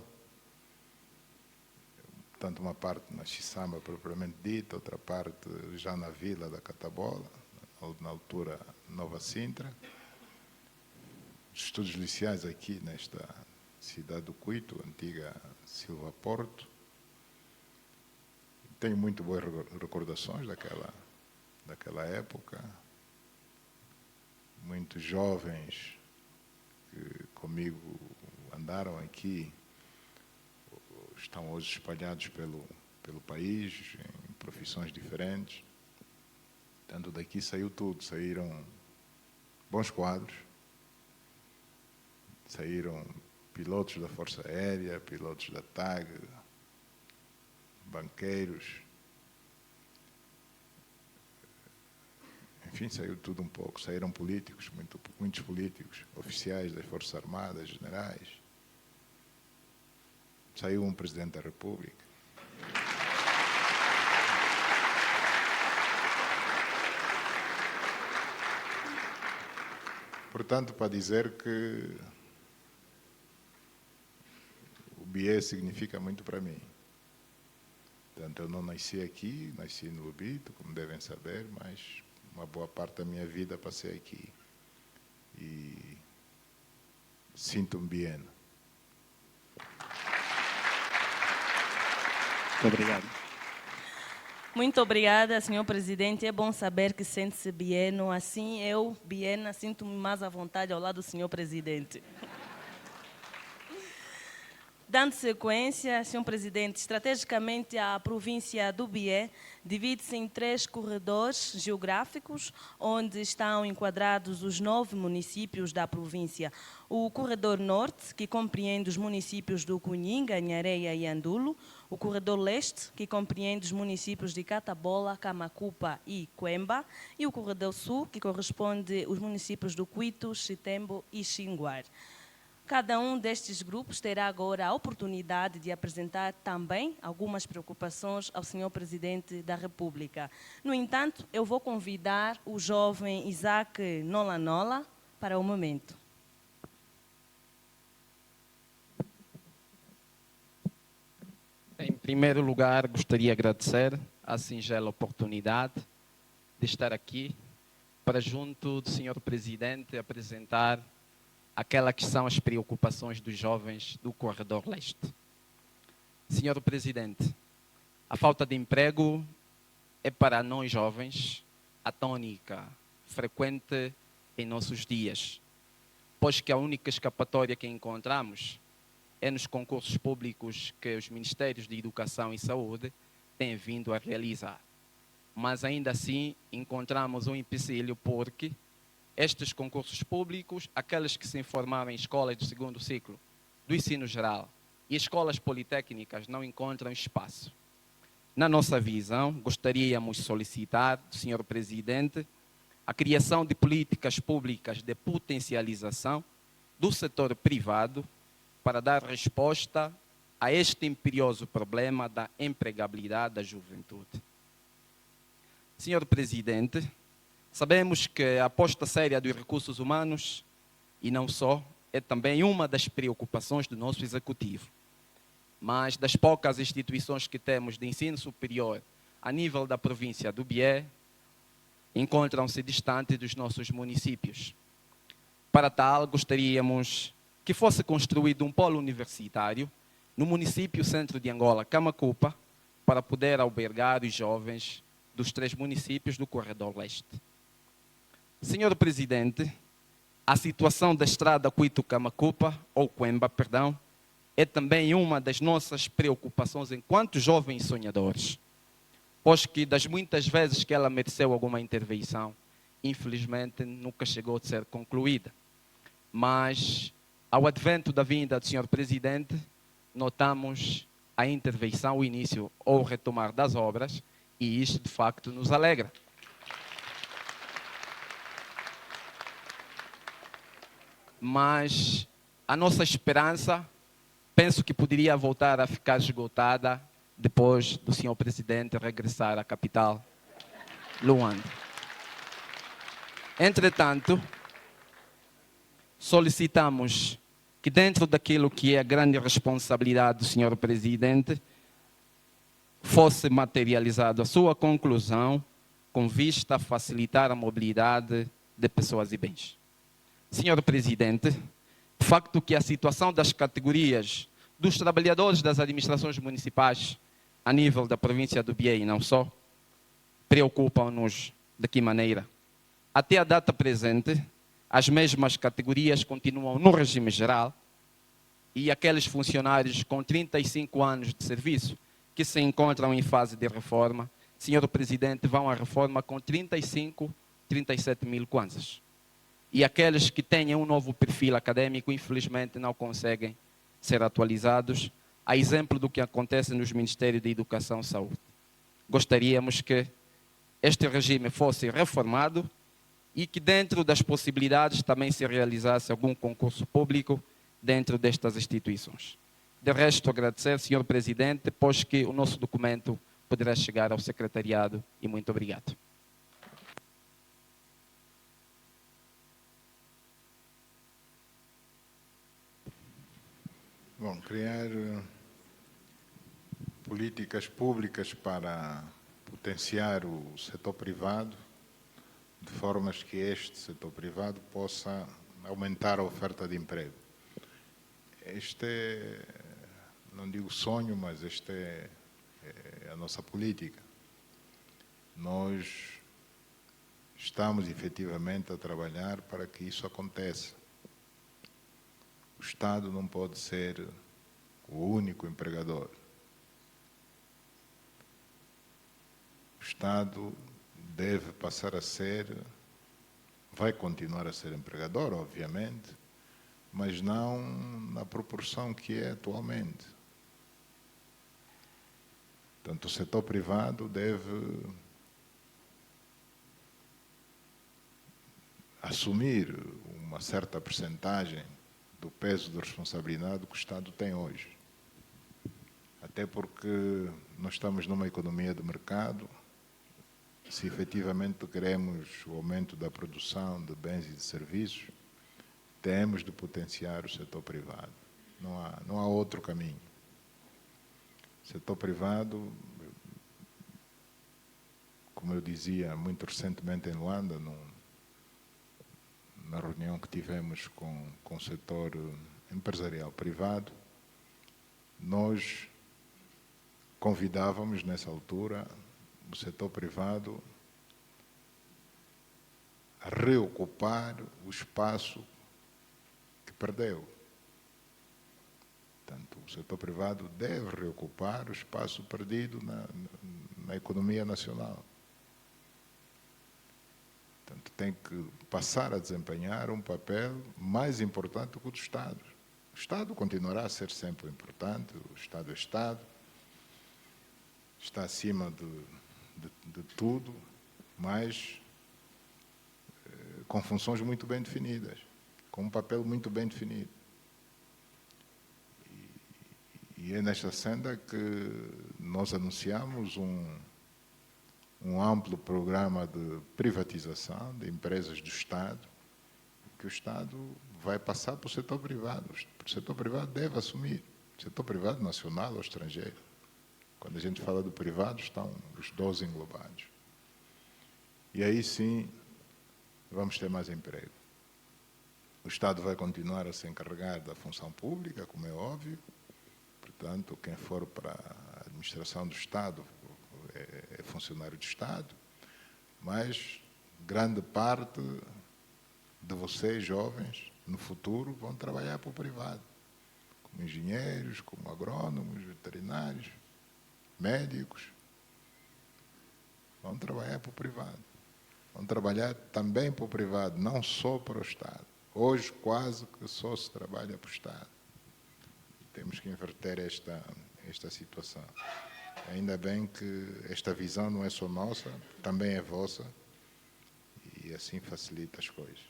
Tanto uma parte na Xisamba propriamente dita, outra parte já na vila da Catabola, na altura Nova Sintra. Estudos liceais aqui nesta cidade do Cuito, antiga Silva Porto. Tenho muito boas recordações daquela época. Muitos jovens que comigo andaram aqui estão hoje espalhados pelo país, em profissões diferentes. Tanto daqui saiu tudo, saíram bons quadros, saíram pilotos da Força Aérea, pilotos da TAG, banqueiros, enfim, saiu tudo um pouco. Saíram políticos, muitos políticos, oficiais das Forças Armadas, generais. Saiu um Presidente da República. Portanto, para dizer que o BIE significa muito para mim. Portanto, eu não nasci aqui, nasci no Lubito, como devem saber, mas uma boa parte da minha vida passei aqui. E sinto-me bieno. Muito obrigado. Muito obrigada, senhor presidente. É bom saber que sente-se bieno. Assim, eu, biena, sinto-me mais à vontade ao lado do senhor presidente. Dando sequência, senhor presidente, estrategicamente a província do Bié divide-se em 3 corredores geográficos, onde estão enquadrados os 9 municípios da província. O corredor norte, que compreende os municípios do Cunhinga, Nhareia e Andulo. O corredor leste, que compreende os municípios de Catabola, Camacupa e Quemba. E o corredor sul, que corresponde aos municípios do Cuito, Chitembo e Xinguar. Cada um destes grupos terá agora a oportunidade de apresentar também algumas preocupações ao senhor Presidente da República. No entanto, eu vou convidar o jovem Isaac Nola para o momento. Em primeiro lugar, gostaria de agradecer a singela oportunidade de estar aqui para, junto do senhor Presidente, apresentar aquela que são as preocupações dos jovens do Corredor Leste. Senhor Presidente, a falta de emprego é para nós jovens a tônica frequente em nossos dias, pois que a única escapatória que encontramos é nos concursos públicos que os Ministérios de Educação e Saúde têm vindo a realizar. Mas ainda assim encontramos um empecilho porque estes concursos públicos, aqueles que se informaram em escolas do 2º ciclo do ensino geral e escolas politécnicas não encontram espaço. Na nossa visão, gostaríamos de solicitar do senhor Presidente a criação de políticas públicas de potencialização do setor privado para dar resposta a este imperioso problema da empregabilidade da juventude. Senhor Presidente, sabemos que a aposta séria dos recursos humanos, e não só, é também uma das preocupações do nosso Executivo. Mas das poucas instituições que temos de ensino superior a nível da província do Bié, encontram-se distantes dos nossos municípios. Para tal, gostaríamos que fosse construído um polo universitário no município centro de Angola, Camacupa, para poder albergar os jovens dos 3 municípios do Corredor Leste. Senhor Presidente, a situação da estrada Cuito-Camacupa, ou Quemba, perdão, é também uma das nossas preocupações enquanto jovens sonhadores, pois que das muitas vezes que ela mereceu alguma intervenção, infelizmente nunca chegou a ser concluída. Mas, ao advento da vinda do senhor Presidente, notamos a intervenção, o início ou o retomar das obras, e isto de facto nos alegra. Mas a nossa esperança, penso que poderia voltar a ficar esgotada depois do senhor Presidente regressar à capital, Luanda. Entretanto, solicitamos que dentro daquilo que é a grande responsabilidade do Sr. Presidente, fosse materializada a sua conclusão com vista a facilitar a mobilidade de pessoas e bens. Sr. Presidente, de facto que a situação das categorias dos trabalhadores das administrações municipais a nível da província do Bié e não só, preocupam-nos de que maneira? Até a data presente, as mesmas categorias continuam no regime geral e aqueles funcionários com 35 anos de serviço que se encontram em fase de reforma, Sr. Presidente, vão à reforma com 35, 37 mil kwanzas. E aqueles que têm um novo perfil acadêmico, infelizmente, não conseguem ser atualizados, a exemplo do que acontece nos Ministérios da Educação e Saúde. Gostaríamos que este regime fosse reformado e que dentro das possibilidades também se realizasse algum concurso público dentro destas instituições. De resto, agradecer, Sr. Presidente, pois que o nosso documento poderá chegar ao Secretariado e muito obrigado. Bom, criar políticas públicas para potenciar o setor privado, de formas que este setor privado possa aumentar a oferta de emprego. Este é, não digo sonho, mas este é a nossa política. Nós estamos efetivamente a trabalhar para que isso aconteça. O Estado não pode ser o único empregador. O Estado deve passar a ser, vai continuar a ser empregador, obviamente, mas não na proporção que é atualmente. Portanto, o setor privado deve assumir uma certa percentagem do peso de responsabilidade que o Estado tem hoje. Até porque nós estamos numa economia de mercado. Se efetivamente queremos o aumento da produção de bens e de serviços, temos de potenciar o setor privado. Não há outro caminho. O setor privado, como eu dizia muito recentemente em Luanda, na reunião que tivemos com o setor empresarial privado, nós convidávamos nessa altura o setor privado a reocupar o espaço que perdeu. Portanto, o setor privado deve reocupar o espaço perdido na economia nacional. Portanto, tem que passar a desempenhar um papel mais importante que o do Estado. O Estado continuará a ser sempre importante, o Estado é Estado, está acima de tudo, mas com funções muito bem definidas, com um papel muito bem definido. E é nesta senda que nós anunciamos um amplo programa de privatização de empresas do Estado, que o Estado vai passar para o setor privado. O setor privado deve assumir, o setor privado nacional ou estrangeiro. Quando a gente fala do privado, estão os 12 englobados. E aí sim, vamos ter mais emprego. O Estado vai continuar a se encarregar da função pública, como é óbvio. Portanto, quem for para a administração do Estado é funcionário do Estado, mas grande parte de vocês, jovens, no futuro, vão trabalhar para o privado, como engenheiros, como agrônomos, veterinários, médicos. Vão trabalhar para o privado. Vão trabalhar também para o privado, não só para o Estado. Hoje, quase que só se trabalha para o Estado. Temos que inverter esta situação. Ainda bem que esta visão não é só nossa, também é vossa, e assim facilita as coisas.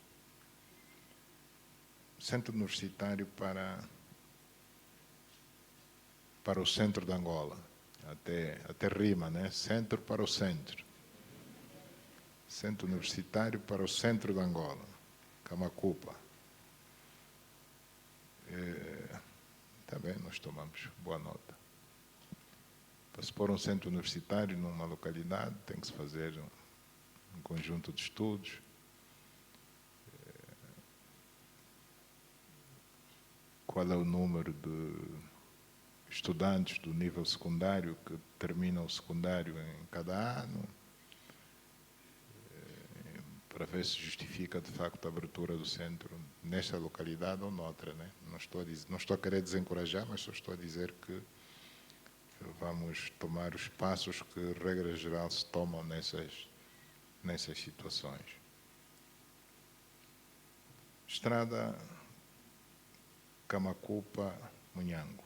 Centro Universitário para o centro de Angola. Até rima, né? Centro para o centro. Centro Universitário para o centro de Angola, Camacupa. Também nós tomamos boa nota. Para se pôr um centro universitário numa localidade, tem que se fazer um conjunto de estudos. Qual é o número de estudantes do nível secundário que terminam o secundário em cada ano, para ver se justifica de facto a abertura do centro nesta localidade ou noutra, né? Não estou a querer desencorajar, mas só estou a dizer que vamos tomar os passos que, regra geral, se tomam nessas situações. Estrada Camacupa-Munhango,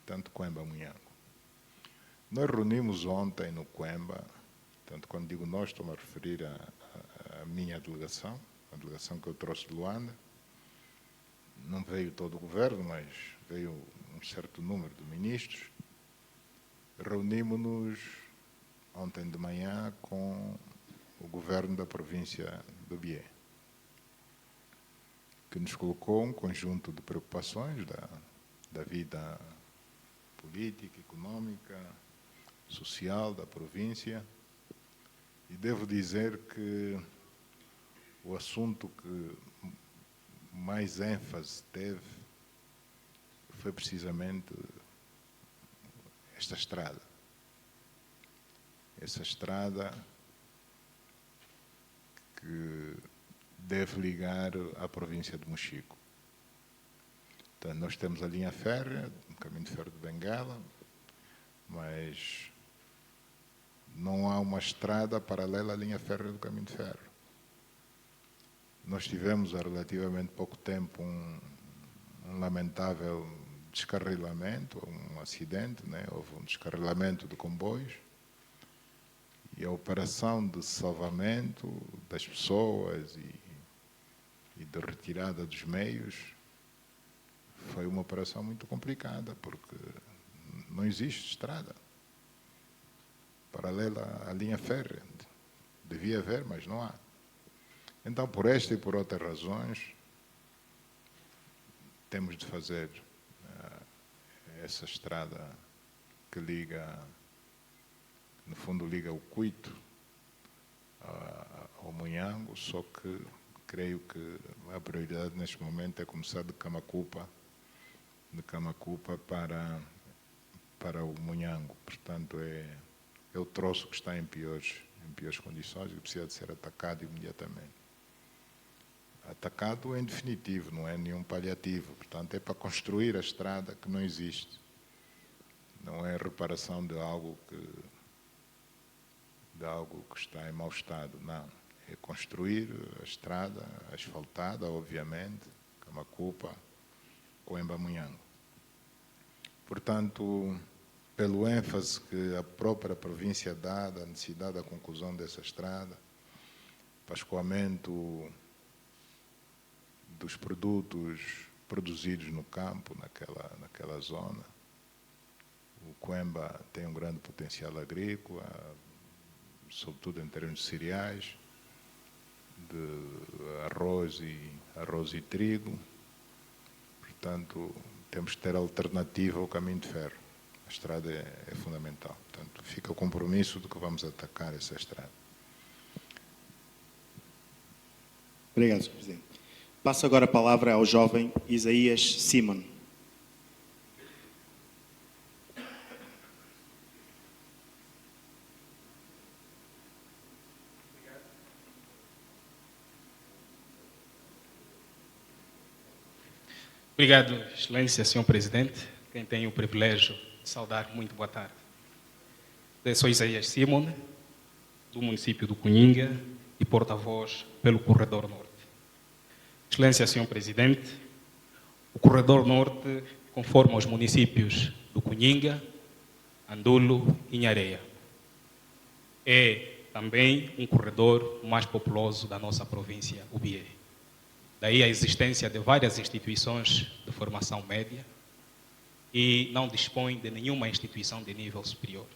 tanto Quemba-Munhango. Nós reunimos ontem no Quemba, tanto quando digo nós, estou-me a referir à minha delegação, a delegação que eu trouxe de Luanda. Não veio todo o governo, mas veio um certo número de ministros. Reunimos-nos ontem de manhã com o governo da província do Bié, que nos colocou um conjunto de preocupações da vida política, econômica, social da província. E devo dizer que o assunto que mais ênfase teve foi precisamente esta estrada. Essa estrada que deve ligar à província de Mochico. Então, nós temos a linha férrea, o caminho de ferro de Benguela, mas não há uma estrada paralela à linha férrea do caminho de ferro. Nós tivemos há relativamente pouco tempo um lamentável descarrilamento, um acidente, né? Houve um descarrilamento de comboios e a operação de salvamento das pessoas e de retirada dos meios foi uma operação muito complicada, porque não existe estrada paralela à linha férrea. Devia haver, mas não há. Então, por esta e por outras razões, temos de fazer essa estrada que liga, no fundo liga o Cuito ao Munhango, só que creio que a prioridade neste momento é começar de Camacupa para o Munhango. Portanto, é o troço que está em piores condições e que precisa de ser atacado imediatamente. Atacado em definitivo, não é nenhum paliativo. Portanto, é para construir a estrada que não existe. Não é a reparação de algo que está em mau estado, não. É construir a estrada asfaltada, obviamente, Camacupa, Quemba-Munhango. Portanto, pelo ênfase que a própria província dá da necessidade da conclusão dessa estrada, para escoamento dos produtos produzidos no campo, naquela zona. O Quemba tem um grande potencial agrícola, sobretudo em termos de cereais, de arroz e trigo. Portanto, temos que ter alternativa ao caminho de ferro. A estrada é fundamental. Portanto, fica o compromisso de que vamos atacar essa estrada. Obrigado, Sr. Presidente. Passo agora a palavra ao jovem Isaías Simon. Obrigado, Excelência, Sr. Presidente. Quem tem o privilégio de saudar, muito boa tarde. Eu sou Isaías Simon, do município do Cunhinga e porta-voz pelo Corredor Norte. Excelência, Sr. Presidente, o Corredor Norte conforma os municípios do Cunhinga, Andulo e Inhareia. É também um corredor mais populoso da nossa província, o Bié. Daí a existência de várias instituições de formação média e não dispõe de nenhuma instituição de nível superior.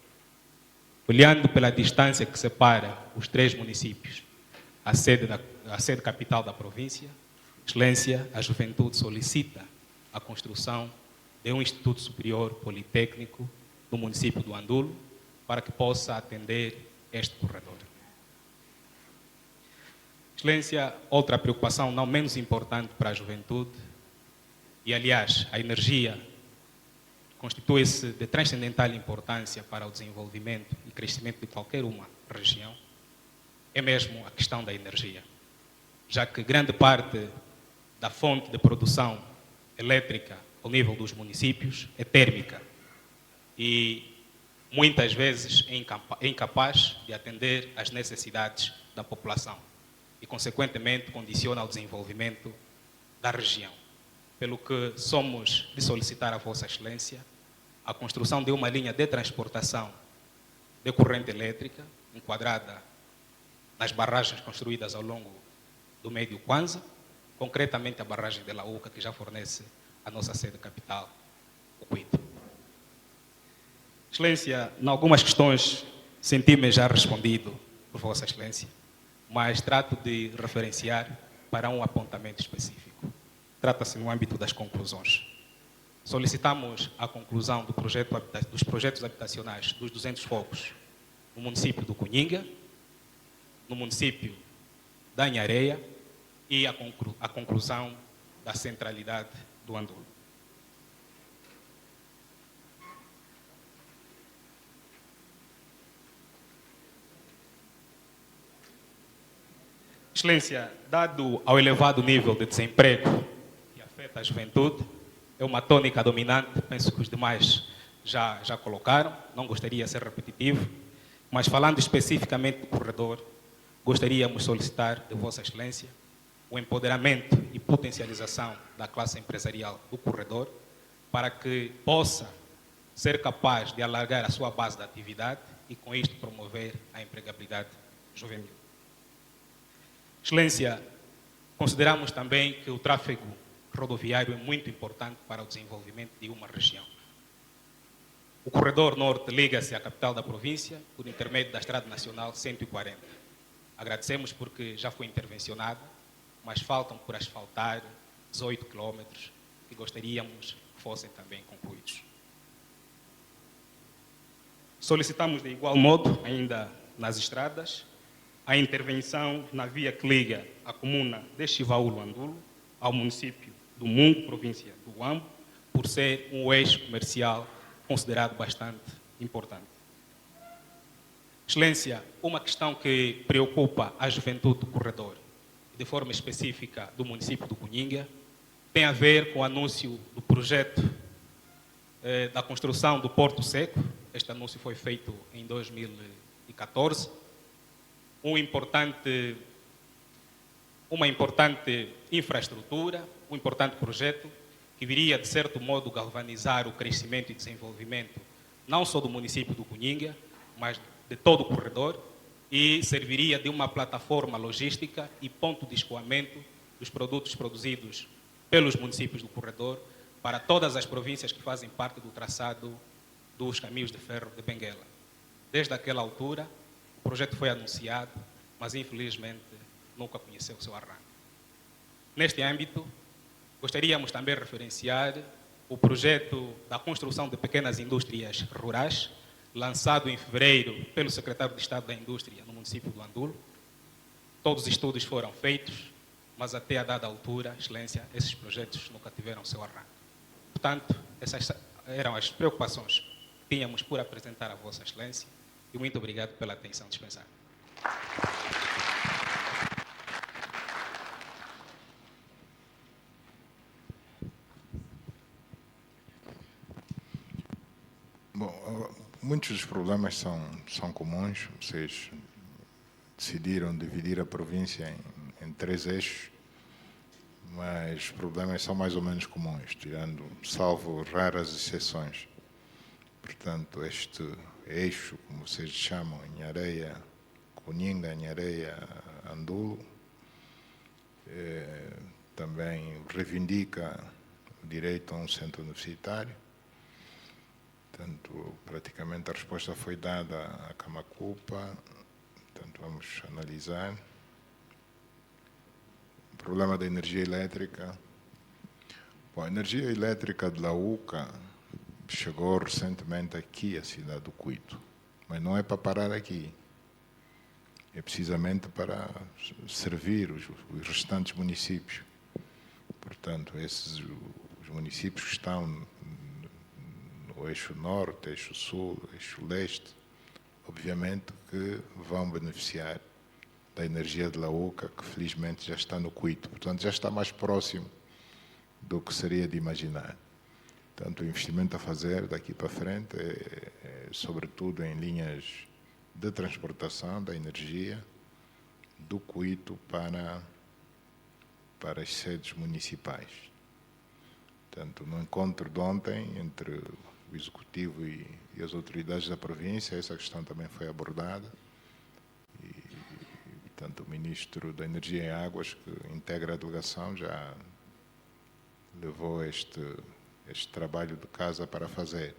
Olhando pela distância que separa os três municípios, a sede capital da província, Excelência, a juventude solicita a construção de um Instituto Superior Politécnico no município do Andulo para que possa atender este corredor. Excelência, outra preocupação não menos importante para a juventude, e aliás, a energia constitui-se de transcendental importância para o desenvolvimento e crescimento de qualquer uma região, é mesmo a questão da energia, já que grande parte da fonte de produção elétrica ao nível dos municípios é térmica e muitas vezes é incapaz de atender às necessidades da população e, consequentemente, condiciona o desenvolvimento da região. Pelo que somos de solicitar a Vossa Excelência a construção de uma linha de transportação de corrente elétrica enquadrada nas barragens construídas ao longo do Médio Kwanza, concretamente a barragem de Lauca, que já fornece a nossa sede capital, o Cuito. Excelência, em algumas questões senti-me já respondido por Vossa Excelência, mas trato de referenciar para um apontamento específico. Trata-se no âmbito das conclusões. Solicitamos a conclusão dos projetos habitacionais dos 200 focos no município do Cunhinga, no município da Anhareia e a conclusão da centralidade do Andulo. Excelência, dado ao elevado nível de desemprego que afeta a juventude, é uma tônica dominante, penso que os demais já colocaram, não gostaria de ser repetitivo, mas falando especificamente do corredor, gostaríamos de solicitar de Vossa Excelência o empoderamento e potencialização da classe empresarial do corredor para que possa ser capaz de alargar a sua base de atividade e, com isto, promover a empregabilidade juvenil. Excelência, consideramos também que o tráfego rodoviário é muito importante para o desenvolvimento de uma região. O corredor norte liga-se à capital da província por intermédio da Estrada Nacional 140. Agradecemos porque já foi intervencionada, mas faltam por asfaltar 18 quilômetros que gostaríamos que fossem também concluídos. Solicitamos de igual modo, ainda nas estradas, a intervenção na via que liga a comuna de Chivaúlo-Andulo ao município do Mungo, província do Huambo, por ser um eixo comercial considerado bastante importante. Excelência, uma questão que preocupa a juventude do corredor, de forma específica do município do Cunhinga, tem a ver com o anúncio do projeto da construção do Porto Seco. Este anúncio foi feito em 2014. Uma importante infraestrutura, um importante projeto que viria, de certo modo, galvanizar o crescimento e desenvolvimento não só do município do Cunhinga, mas de todo o corredor, e serviria de uma plataforma logística e ponto de escoamento dos produtos produzidos pelos municípios do corredor para todas as províncias que fazem parte do traçado dos caminhos de ferro de Benguela. Desde aquela altura, o projeto foi anunciado, mas infelizmente nunca conheceu o seu arranque. Neste âmbito, gostaríamos também de referenciar o projeto da construção de pequenas indústrias rurais, lançado em fevereiro pelo secretário de Estado da Indústria no município do Andulo. Todos os estudos foram feitos, mas até a dada altura, Excelência, esses projetos nunca tiveram seu arranque. Portanto, essas eram as preocupações que tínhamos por apresentar a Vossa Excelência e muito obrigado pela atenção dispensada. Bom, muitos dos problemas são comuns. Vocês decidiram dividir a província em 3 eixos, mas os problemas são mais ou menos comuns, salvo raras exceções. Portanto, este eixo, como vocês chamam, Anhareia, Cunhinga, Anhareia, Andulo, também reivindica o direito a um centro universitário. Portanto, praticamente a resposta foi dada à Camacupa. Portanto, vamos analisar. O problema da energia elétrica. Bom, a energia elétrica de Lauca chegou recentemente aqui à cidade do Cuito, mas não é para parar aqui. É precisamente para servir os restantes municípios. Portanto, os municípios que estão no eixo norte, eixo sul, eixo leste, obviamente que vão beneficiar da energia de Lauca, que felizmente já está no Cuito. Portanto, já está mais próximo do que seria de imaginar. Portanto, o investimento a fazer daqui para frente é sobretudo em linhas de transportação da energia do Cuito para as sedes municipais. Portanto, no encontro de ontem entre o Executivo e as autoridades da província, essa questão também foi abordada. E, portanto, o Ministro da Energia e Águas, que integra a delegação, já levou este trabalho de casa para fazer.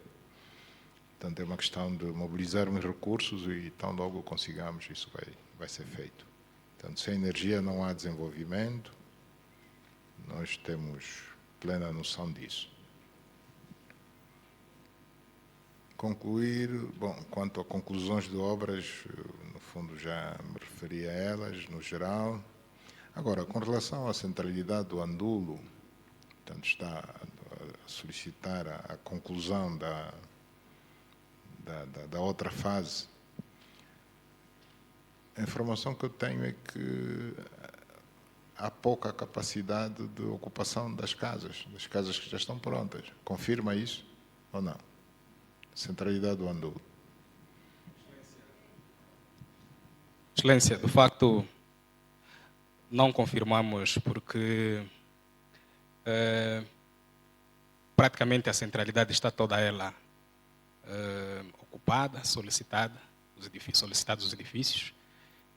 Portanto, é uma questão de mobilizarmos recursos e tão logo consigamos, isso vai ser feito. Portanto, sem energia não há desenvolvimento, nós temos plena noção disso. Concluir, bom, quanto a conclusões de obras, no fundo já me referi a elas, no geral. Agora, com relação à centralidade do Andulo, portanto, está a solicitar a conclusão da outra fase. A informação que eu tenho é que há pouca capacidade de ocupação das casas que já estão prontas. Confirma isso ou não? Centralidade do Andulo. Excelência, de facto, não confirmamos porque praticamente a centralidade está toda ela ocupada, solicitados os edifícios,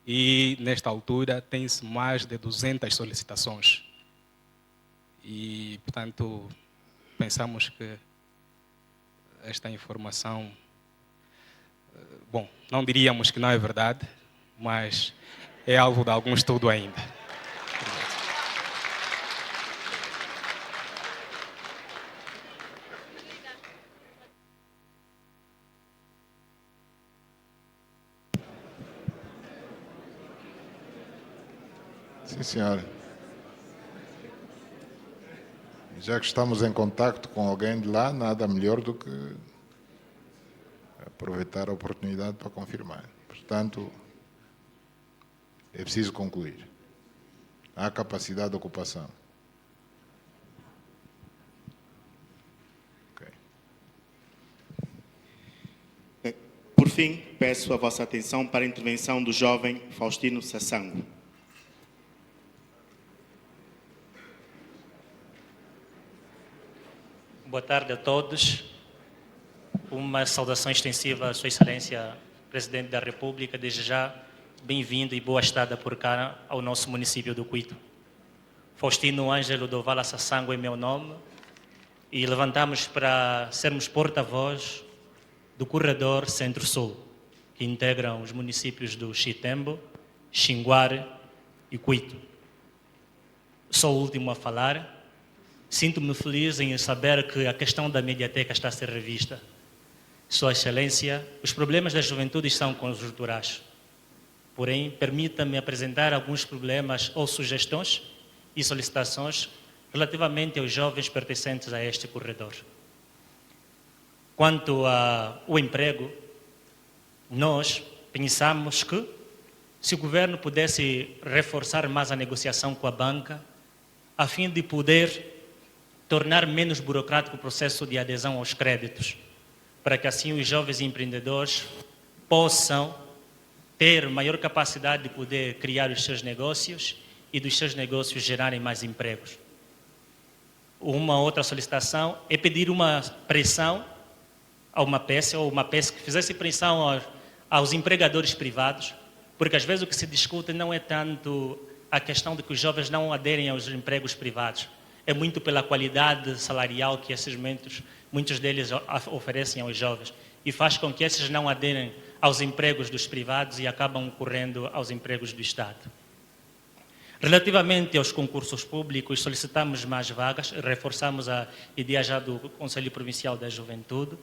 e nesta altura tem-se mais de 200 solicitações. E, portanto, pensamos que esta informação, bom, não diríamos que não é verdade, mas é alvo de algum estudo ainda. Sim, senhora. Já que estamos em contato com alguém de lá, nada melhor do que aproveitar a oportunidade para confirmar. Portanto, é preciso concluir. Há capacidade de ocupação. Okay. Por fim, peço a vossa atenção para a intervenção do jovem Faustino Sassango. Boa tarde a todos. Uma saudação extensiva à Sua Excelência, Presidente da República. Desde já, bem-vindo e boa estada por cá ao nosso município do Cuito. Faustino Ângelo do Vala Sassango é meu nome e levantamos para sermos porta-voz do corredor Centro-Sul, que integram os municípios do Xitembo, Xinguare e Cuito. Sou o último a falar. Sinto-me feliz em saber que a questão da mediateca está a ser revista. Sua Excelência, os problemas da juventude são conjunturais. Porém, permita-me apresentar alguns problemas ou sugestões e solicitações relativamente aos jovens pertencentes a este corredor. Quanto ao emprego, nós pensamos que, se o governo pudesse reforçar mais a negociação com a banca, a fim de poder tornar menos burocrático o processo de adesão aos créditos, para que assim os jovens empreendedores possam ter maior capacidade de poder criar os seus negócios e dos seus negócios gerarem mais empregos. Uma outra solicitação é pedir uma pressão a uma PES, ou uma PES que fizesse pressão aos empregadores privados, porque às vezes o que se discute não é tanto a questão de que os jovens não aderem aos empregos privados, é muito pela qualidade salarial que esses muitos deles oferecem aos jovens e faz com que esses não aderem aos empregos dos privados e acabam correndo aos empregos do Estado. Relativamente aos concursos públicos, solicitamos mais vagas, reforçamos a ideia já do Conselho Provincial da Juventude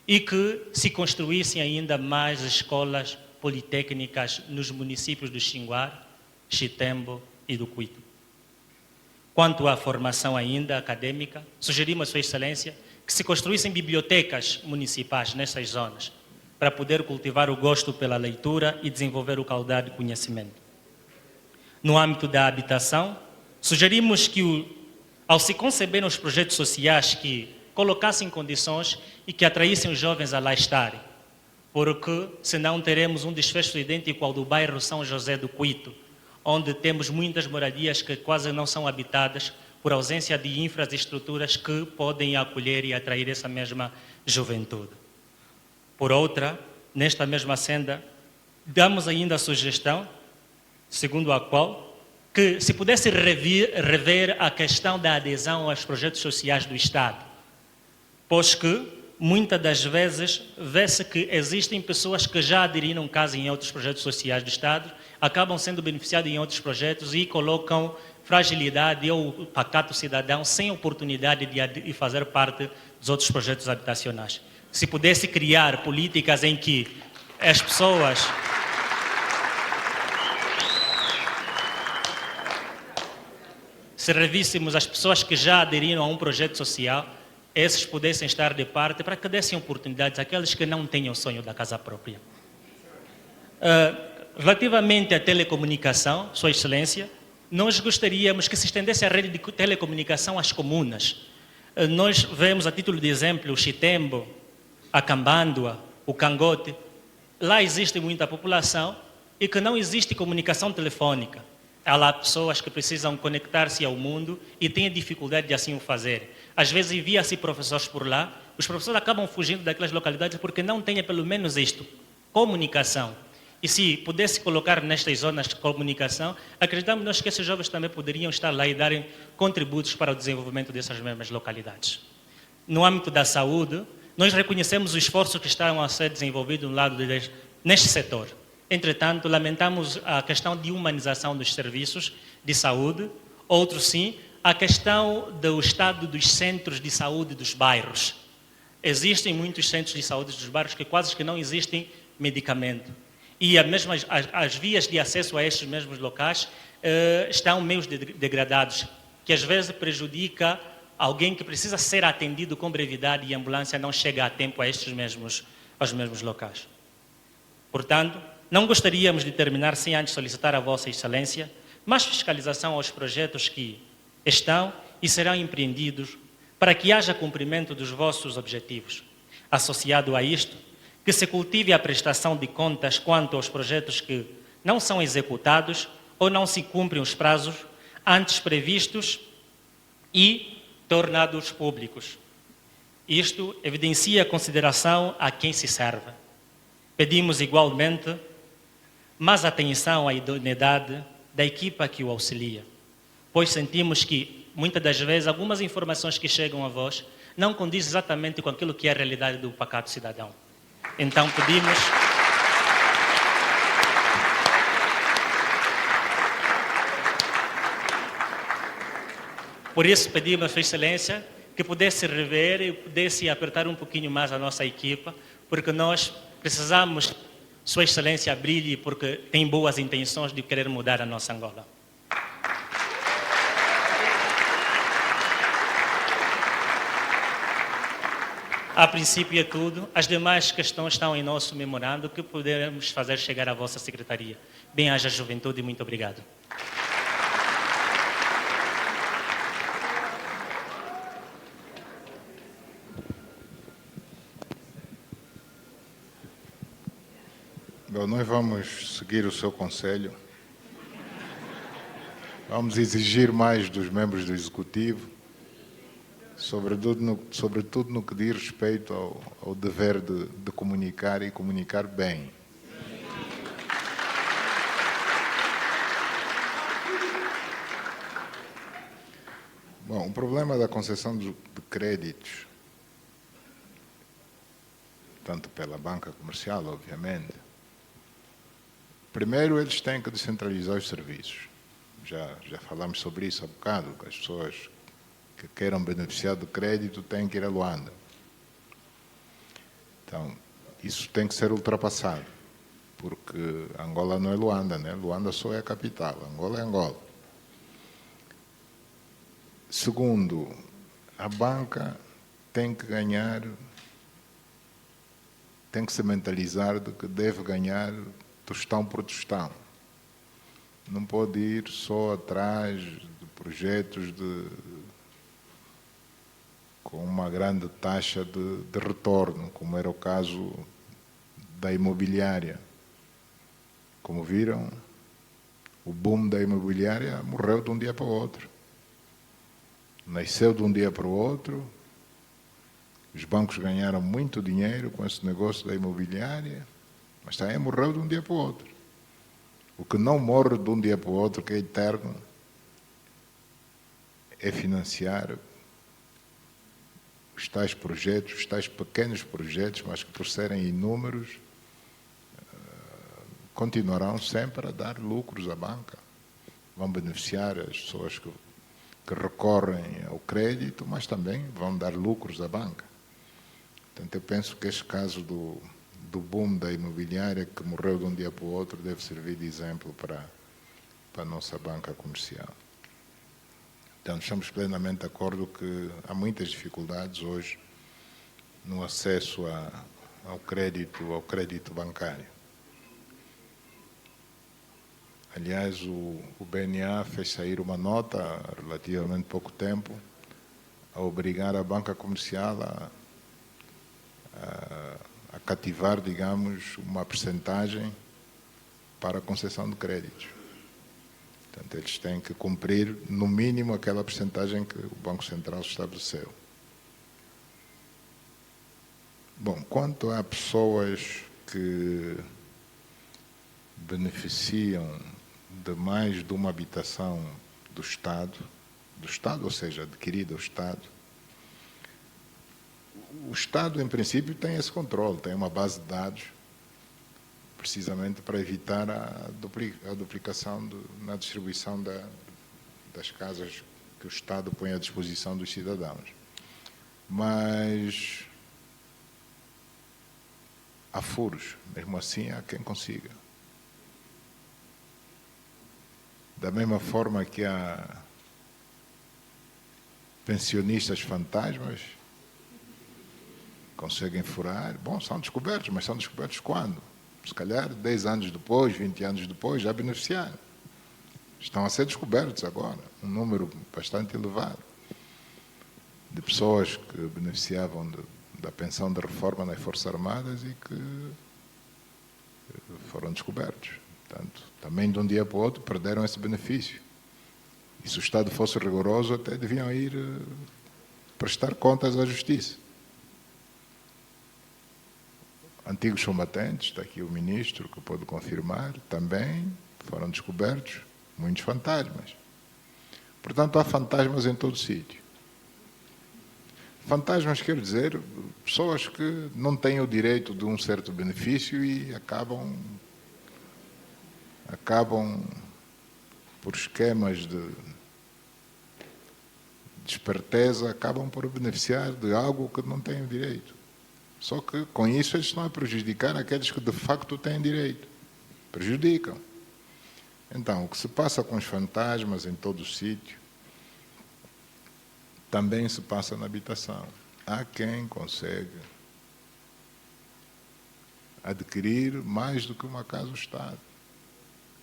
e que se construíssem ainda mais escolas politécnicas nos municípios do Xinguar, Xitembo e do Cuito. Quanto à formação ainda acadêmica, sugerimos a Sua Excelência que se construíssem bibliotecas municipais nessas zonas para poder cultivar o gosto pela leitura e desenvolver o caudal de conhecimento. No âmbito da habitação, sugerimos que, ao se conceberem os projetos sociais, que colocassem condições e que atraíssem os jovens a lá estarem, porque senão teremos um desfecho idêntico ao do bairro São José do Cuito, onde temos muitas moradias que quase não são habitadas por ausência de infraestruturas que podem acolher e atrair essa mesma juventude. Por outra, nesta mesma senda, damos ainda a sugestão, segundo a qual, que se pudesse rever a questão da adesão aos projetos sociais do Estado, pois que, muitas das vezes, vê-se que existem pessoas que já aderiram caso em outros projetos sociais do Estado, acabam sendo beneficiadas em outros projetos e colocam fragilidade ou pacato cidadão sem oportunidade de fazer parte dos outros projetos habitacionais. Se pudesse criar políticas em que as pessoas... Se revíssemos as pessoas que já aderiram a um projeto social, esses pudessem estar de parte para que dessem oportunidades àqueles que não têm o sonho da casa própria. Relativamente à telecomunicação, Sua Excelência, nós gostaríamos que se estendesse a rede de telecomunicação às comunas. Nós vemos, a título de exemplo, o Xitembo, a Cambandua, o Cangote. Lá existe muita população e que não existe comunicação telefônica. Há lá pessoas que precisam conectar-se ao mundo e têm dificuldade de assim o fazer. Às vezes envia-se professores por lá, os professores acabam fugindo daquelas localidades porque não têm pelo menos isto, comunicação. E se pudesse colocar nestas zonas de comunicação, acreditamos nós que esses jovens também poderiam estar lá e darem contributos para o desenvolvimento dessas mesmas localidades. No âmbito da saúde, nós reconhecemos o esforço que está a ser desenvolvido neste setor. Entretanto, lamentamos a questão de humanização dos serviços de saúde. Outro sim, a questão do estado dos centros de saúde dos bairros. Existem muitos centros de saúde dos bairros que quase que não existem medicamento. E as vias de acesso a estes mesmos locais estão meio degradados, que às vezes prejudica alguém que precisa ser atendido com brevidade e a ambulância não chega a tempo aos mesmos locais. Portanto, não gostaríamos de terminar sem antes solicitar a Vossa Excelência mais fiscalização aos projetos que estão e serão empreendidos para que haja cumprimento dos vossos objetivos. Associado a isto, que se cultive a prestação de contas quanto aos projetos que não são executados ou não se cumprem os prazos antes previstos e tornados públicos. Isto evidencia a consideração a quem se serve. Pedimos igualmente mais atenção à idoneidade da equipa que o auxilia, pois sentimos que, muitas das vezes, algumas informações que chegam a vós não condizem exatamente com aquilo que é a realidade do pacato cidadão. Então pedimos... Por isso pedimos a Sua Excelência que pudesse rever e pudesse apertar um pouquinho mais a nossa equipa, porque nós precisamos, Sua Excelência, brilhe, porque tem boas intenções de querer mudar a nossa Angola. A princípio é tudo. As demais questões estão em nosso memorando que poderemos fazer chegar à vossa secretaria. Bem-haja juventude e muito obrigado. Bom, nós vamos seguir o seu conselho. Vamos exigir mais dos membros do Executivo, sobretudo no que diz respeito ao dever de comunicar e comunicar bem. Bom, o problema da concessão de créditos, tanto pela banca comercial, obviamente, primeiro eles têm que descentralizar os serviços. Já falamos sobre isso há bocado, que as pessoas que queiram beneficiar do crédito têm que ir a Luanda. Então, isso tem que ser ultrapassado, porque Angola não é Luanda, né? Luanda só é a capital, Angola é Angola. Segundo, a banca tem que ganhar, tem que se mentalizar de que deve ganhar tostão por tostão. Não pode ir só atrás de projetos com uma grande taxa de retorno, como era o caso da imobiliária. Como viram, o boom da imobiliária morreu de um dia para o outro. Nasceu de um dia para o outro, os bancos ganharam muito dinheiro com esse negócio da imobiliária, mas também morreu de um dia para o outro. O que não morre de um dia para o outro, que é eterno, é financiar os tais projetos, os tais pequenos projetos, mas que por serem inúmeros, continuarão sempre a dar lucros à banca. Vão beneficiar as pessoas que recorrem ao crédito, mas também vão dar lucros à banca. Portanto, eu penso que este caso do boom da imobiliária, que morreu de um dia para o outro, deve servir de exemplo para a nossa banca comercial. Então, estamos plenamente de acordo que há muitas dificuldades hoje no acesso ao crédito bancário. Aliás, o BNA fez sair uma nota há relativamente pouco tempo a obrigar a banca comercial a cativar, digamos, uma percentagem para a concessão de créditos. Portanto, eles têm que cumprir, no mínimo, aquela percentagem que o Banco Central estabeleceu. Bom, quanto a pessoas que beneficiam de mais de uma habitação do Estado, ou seja, adquirida ao Estado, o Estado, em princípio, tem esse controle, tem uma base de dados, precisamente para evitar a duplicação na distribuição das casas que o Estado põe à disposição dos cidadãos. Mas há furos, mesmo assim há quem consiga. Da mesma forma que há pensionistas fantasmas, conseguem furar, bom, são descobertos, mas são descobertos quando? Se calhar 10 anos depois, 20 anos depois, já beneficiaram. Estão a ser descobertos agora, um número bastante elevado de pessoas que beneficiavam da pensão de reforma nas Forças Armadas e que foram descobertos. Portanto, também de um dia para o outro perderam esse benefício. E se o Estado fosse rigoroso, até deviam ir prestar contas à Justiça. Antigos combatentes, está aqui o ministro que pode confirmar, também foram descobertos muitos fantasmas. Portanto, há fantasmas em todo sítio. Fantasmas, quero dizer, pessoas que não têm o direito de um certo benefício e acabam por esquemas de esperteza, acabam por beneficiar de algo que não têm direito. Só que, com isso, eles estão a prejudicar aqueles que, de facto, têm direito. Prejudicam. Então, o que se passa com os fantasmas em todo o sítio, também se passa na habitação. Há quem consegue adquirir mais do que uma casa do Estado.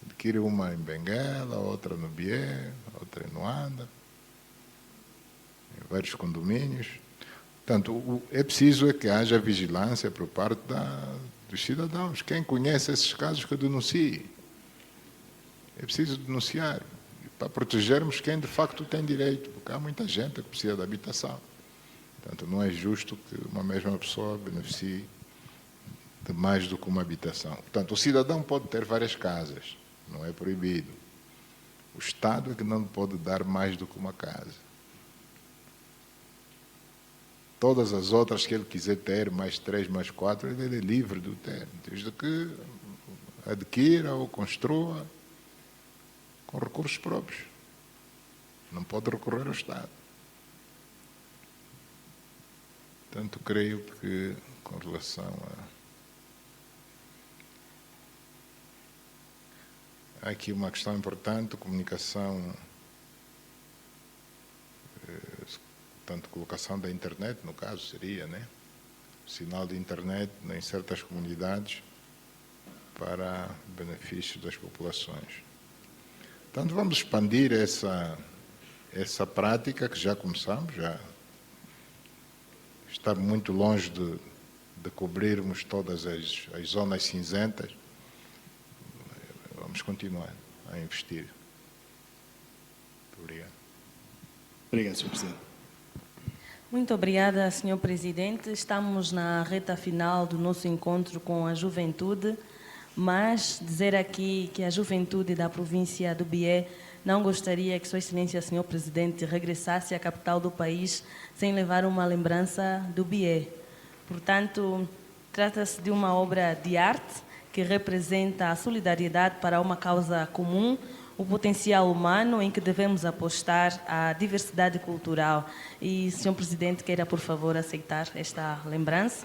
Adquire uma em Benguela, outra no Bié, outra em Luanda, em vários condomínios. Portanto, é preciso que haja vigilância por parte dos cidadãos. Quem conhece esses casos que denuncie. É preciso denunciar, para protegermos quem de facto tem direito, porque há muita gente que precisa de habitação. Portanto, não é justo que uma mesma pessoa beneficie de mais do que uma habitação. Portanto, o cidadão pode ter várias casas, não é proibido. O Estado é que não pode dar mais do que uma casa. todas as outras que ele quiser ter, mais 3, mais 4, ele é livre de ter, desde que adquira ou construa com recursos próprios. Não pode recorrer ao Estado. Portanto, creio que, com relação há aqui uma questão importante, comunicação, portanto, colocação da internet, no caso, seria, né? O sinal de internet em certas comunidades para benefício das populações. Portanto, vamos expandir essa prática que já começamos, já está muito longe de cobrirmos todas as zonas cinzentas. Vamos continuar a investir. Muito obrigado. Obrigado, Sr. Presidente. Muito obrigada, Sr. Presidente. Estamos na reta final do nosso encontro com a juventude, mas dizer aqui que a juventude da província do Bié não gostaria que Sua Excelência, Sr. Presidente, regressasse à capital do país sem levar uma lembrança do Bié. Portanto, trata-se de uma obra de arte que representa a solidariedade para uma causa comum, o potencial humano em que devemos apostar a diversidade cultural. E, Sr. Presidente, queira, por favor, aceitar esta lembrança.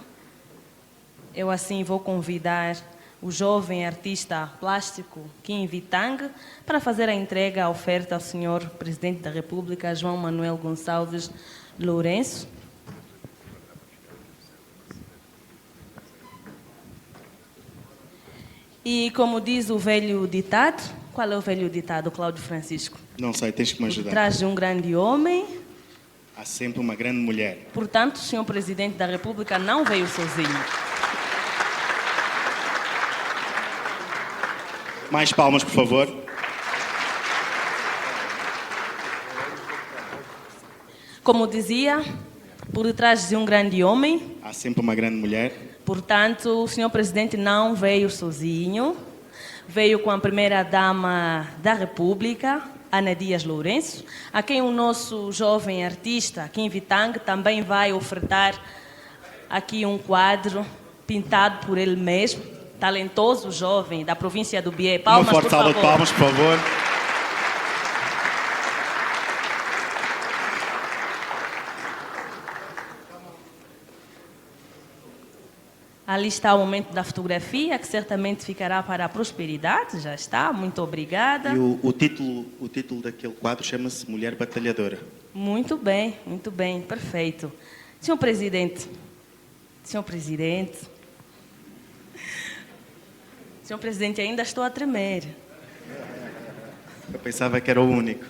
Eu, assim, vou convidar o jovem artista plástico Kim Vitang para fazer a entrega, a oferta ao Sr. Presidente da República, João Manuel Gonçalves Lourenço. E como diz o velho ditado, qual é o velho ditado, Cláudio Francisco? Não sei, tens que me Por ajudar. trás de um grande homem, Há sempre uma grande mulher. portanto, o Sr. Presidente da República não veio sozinho. Mais palmas, por favor. Como dizia, por detrás de um grande homem, Há sempre uma grande mulher. portanto, o Sr. Presidente não veio sozinho, veio com a primeira-dama da República, Ana Dias Lourenço, a quem o nosso jovem artista, Kim Vitang, também vai ofertar aqui um quadro pintado por ele mesmo, talentoso jovem da província do Bié. Palmas, Uma forte por salva de favor. palmas, por favor. Ali está o momento da fotografia, que certamente ficará para a prosperidade. Já está, muito obrigada. E o título daquele quadro chama-se Mulher Batalhadora. Muito bem, perfeito. Senhor Presidente, Senhor Presidente, Senhor Presidente, ainda estou a tremer. Eu pensava que era o único.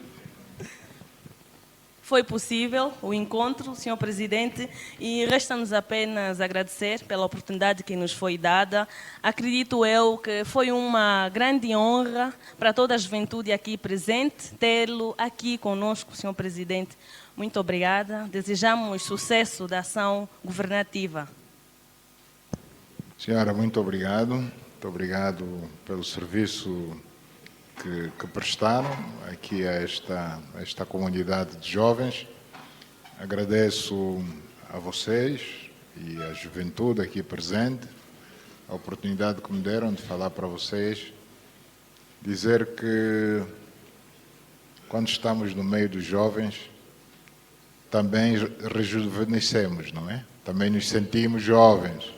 Foi possível o encontro, Senhor Presidente, e resta-nos apenas agradecer pela oportunidade que nos foi dada. Acredito eu que foi uma grande honra para toda a juventude aqui presente tê-lo aqui conosco, Senhor Presidente. Muito obrigada. Desejamos sucesso da ação governativa. Senhora, muito obrigado. Muito obrigado pelo serviço que prestaram aqui a esta comunidade de jovens. Agradeço a vocês e à juventude aqui presente a oportunidade que me deram de falar para vocês, dizer que quando estamos no meio dos jovens também rejuvenescemos, não é? Também nos sentimos jovens.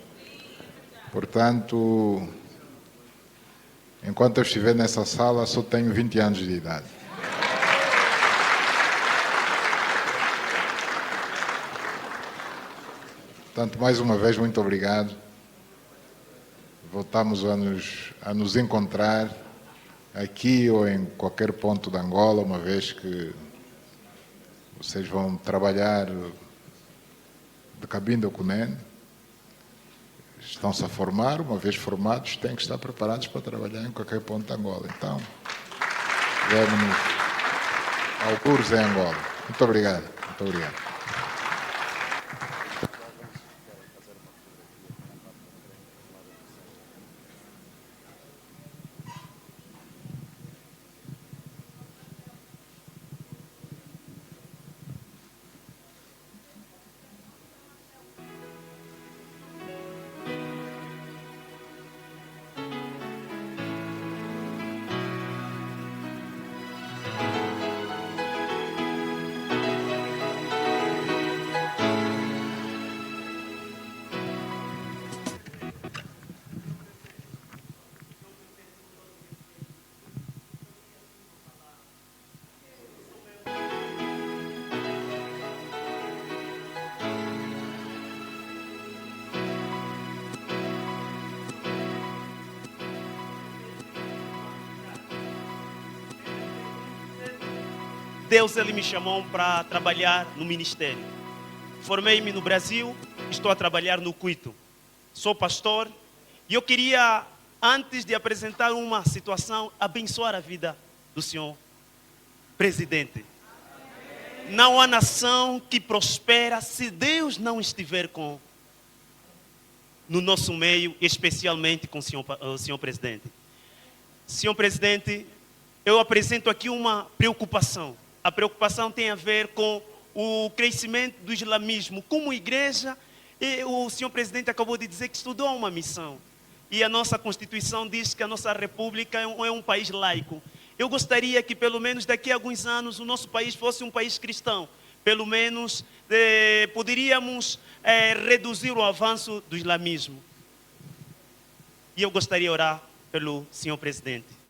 Portanto, enquanto eu estiver nessa sala, só tenho 20 anos de idade. Portanto, mais uma vez, muito obrigado. Voltamos a nos encontrar aqui ou em qualquer ponto de Angola, uma vez que vocês vão trabalhar de Cabinda ao Cunene. Estão-se a formar, uma vez formados, têm que estar preparados para trabalhar em qualquer ponto de Angola. Então, vemo-nos ao curso em Angola. Muito obrigado. Muito obrigado. Deus ele me chamou para trabalhar no ministério. Formei-me no Brasil, estou a trabalhar no Cuito. Sou pastor e eu queria, antes de apresentar uma situação, abençoar a vida do senhor presidente. Não há nação que prospera se Deus não estiver no nosso meio, especialmente com o senhor presidente. Senhor presidente, eu apresento aqui uma preocupação. A preocupação tem a ver com o crescimento do islamismo. Como igreja, o senhor presidente acabou de dizer que estudou uma missão. E a nossa Constituição diz que a nossa república é um país laico. Eu gostaria que, pelo menos daqui a alguns anos, o nosso país fosse um país cristão. Pelo menos poderíamos reduzir o avanço do islamismo. E eu gostaria de orar pelo senhor presidente.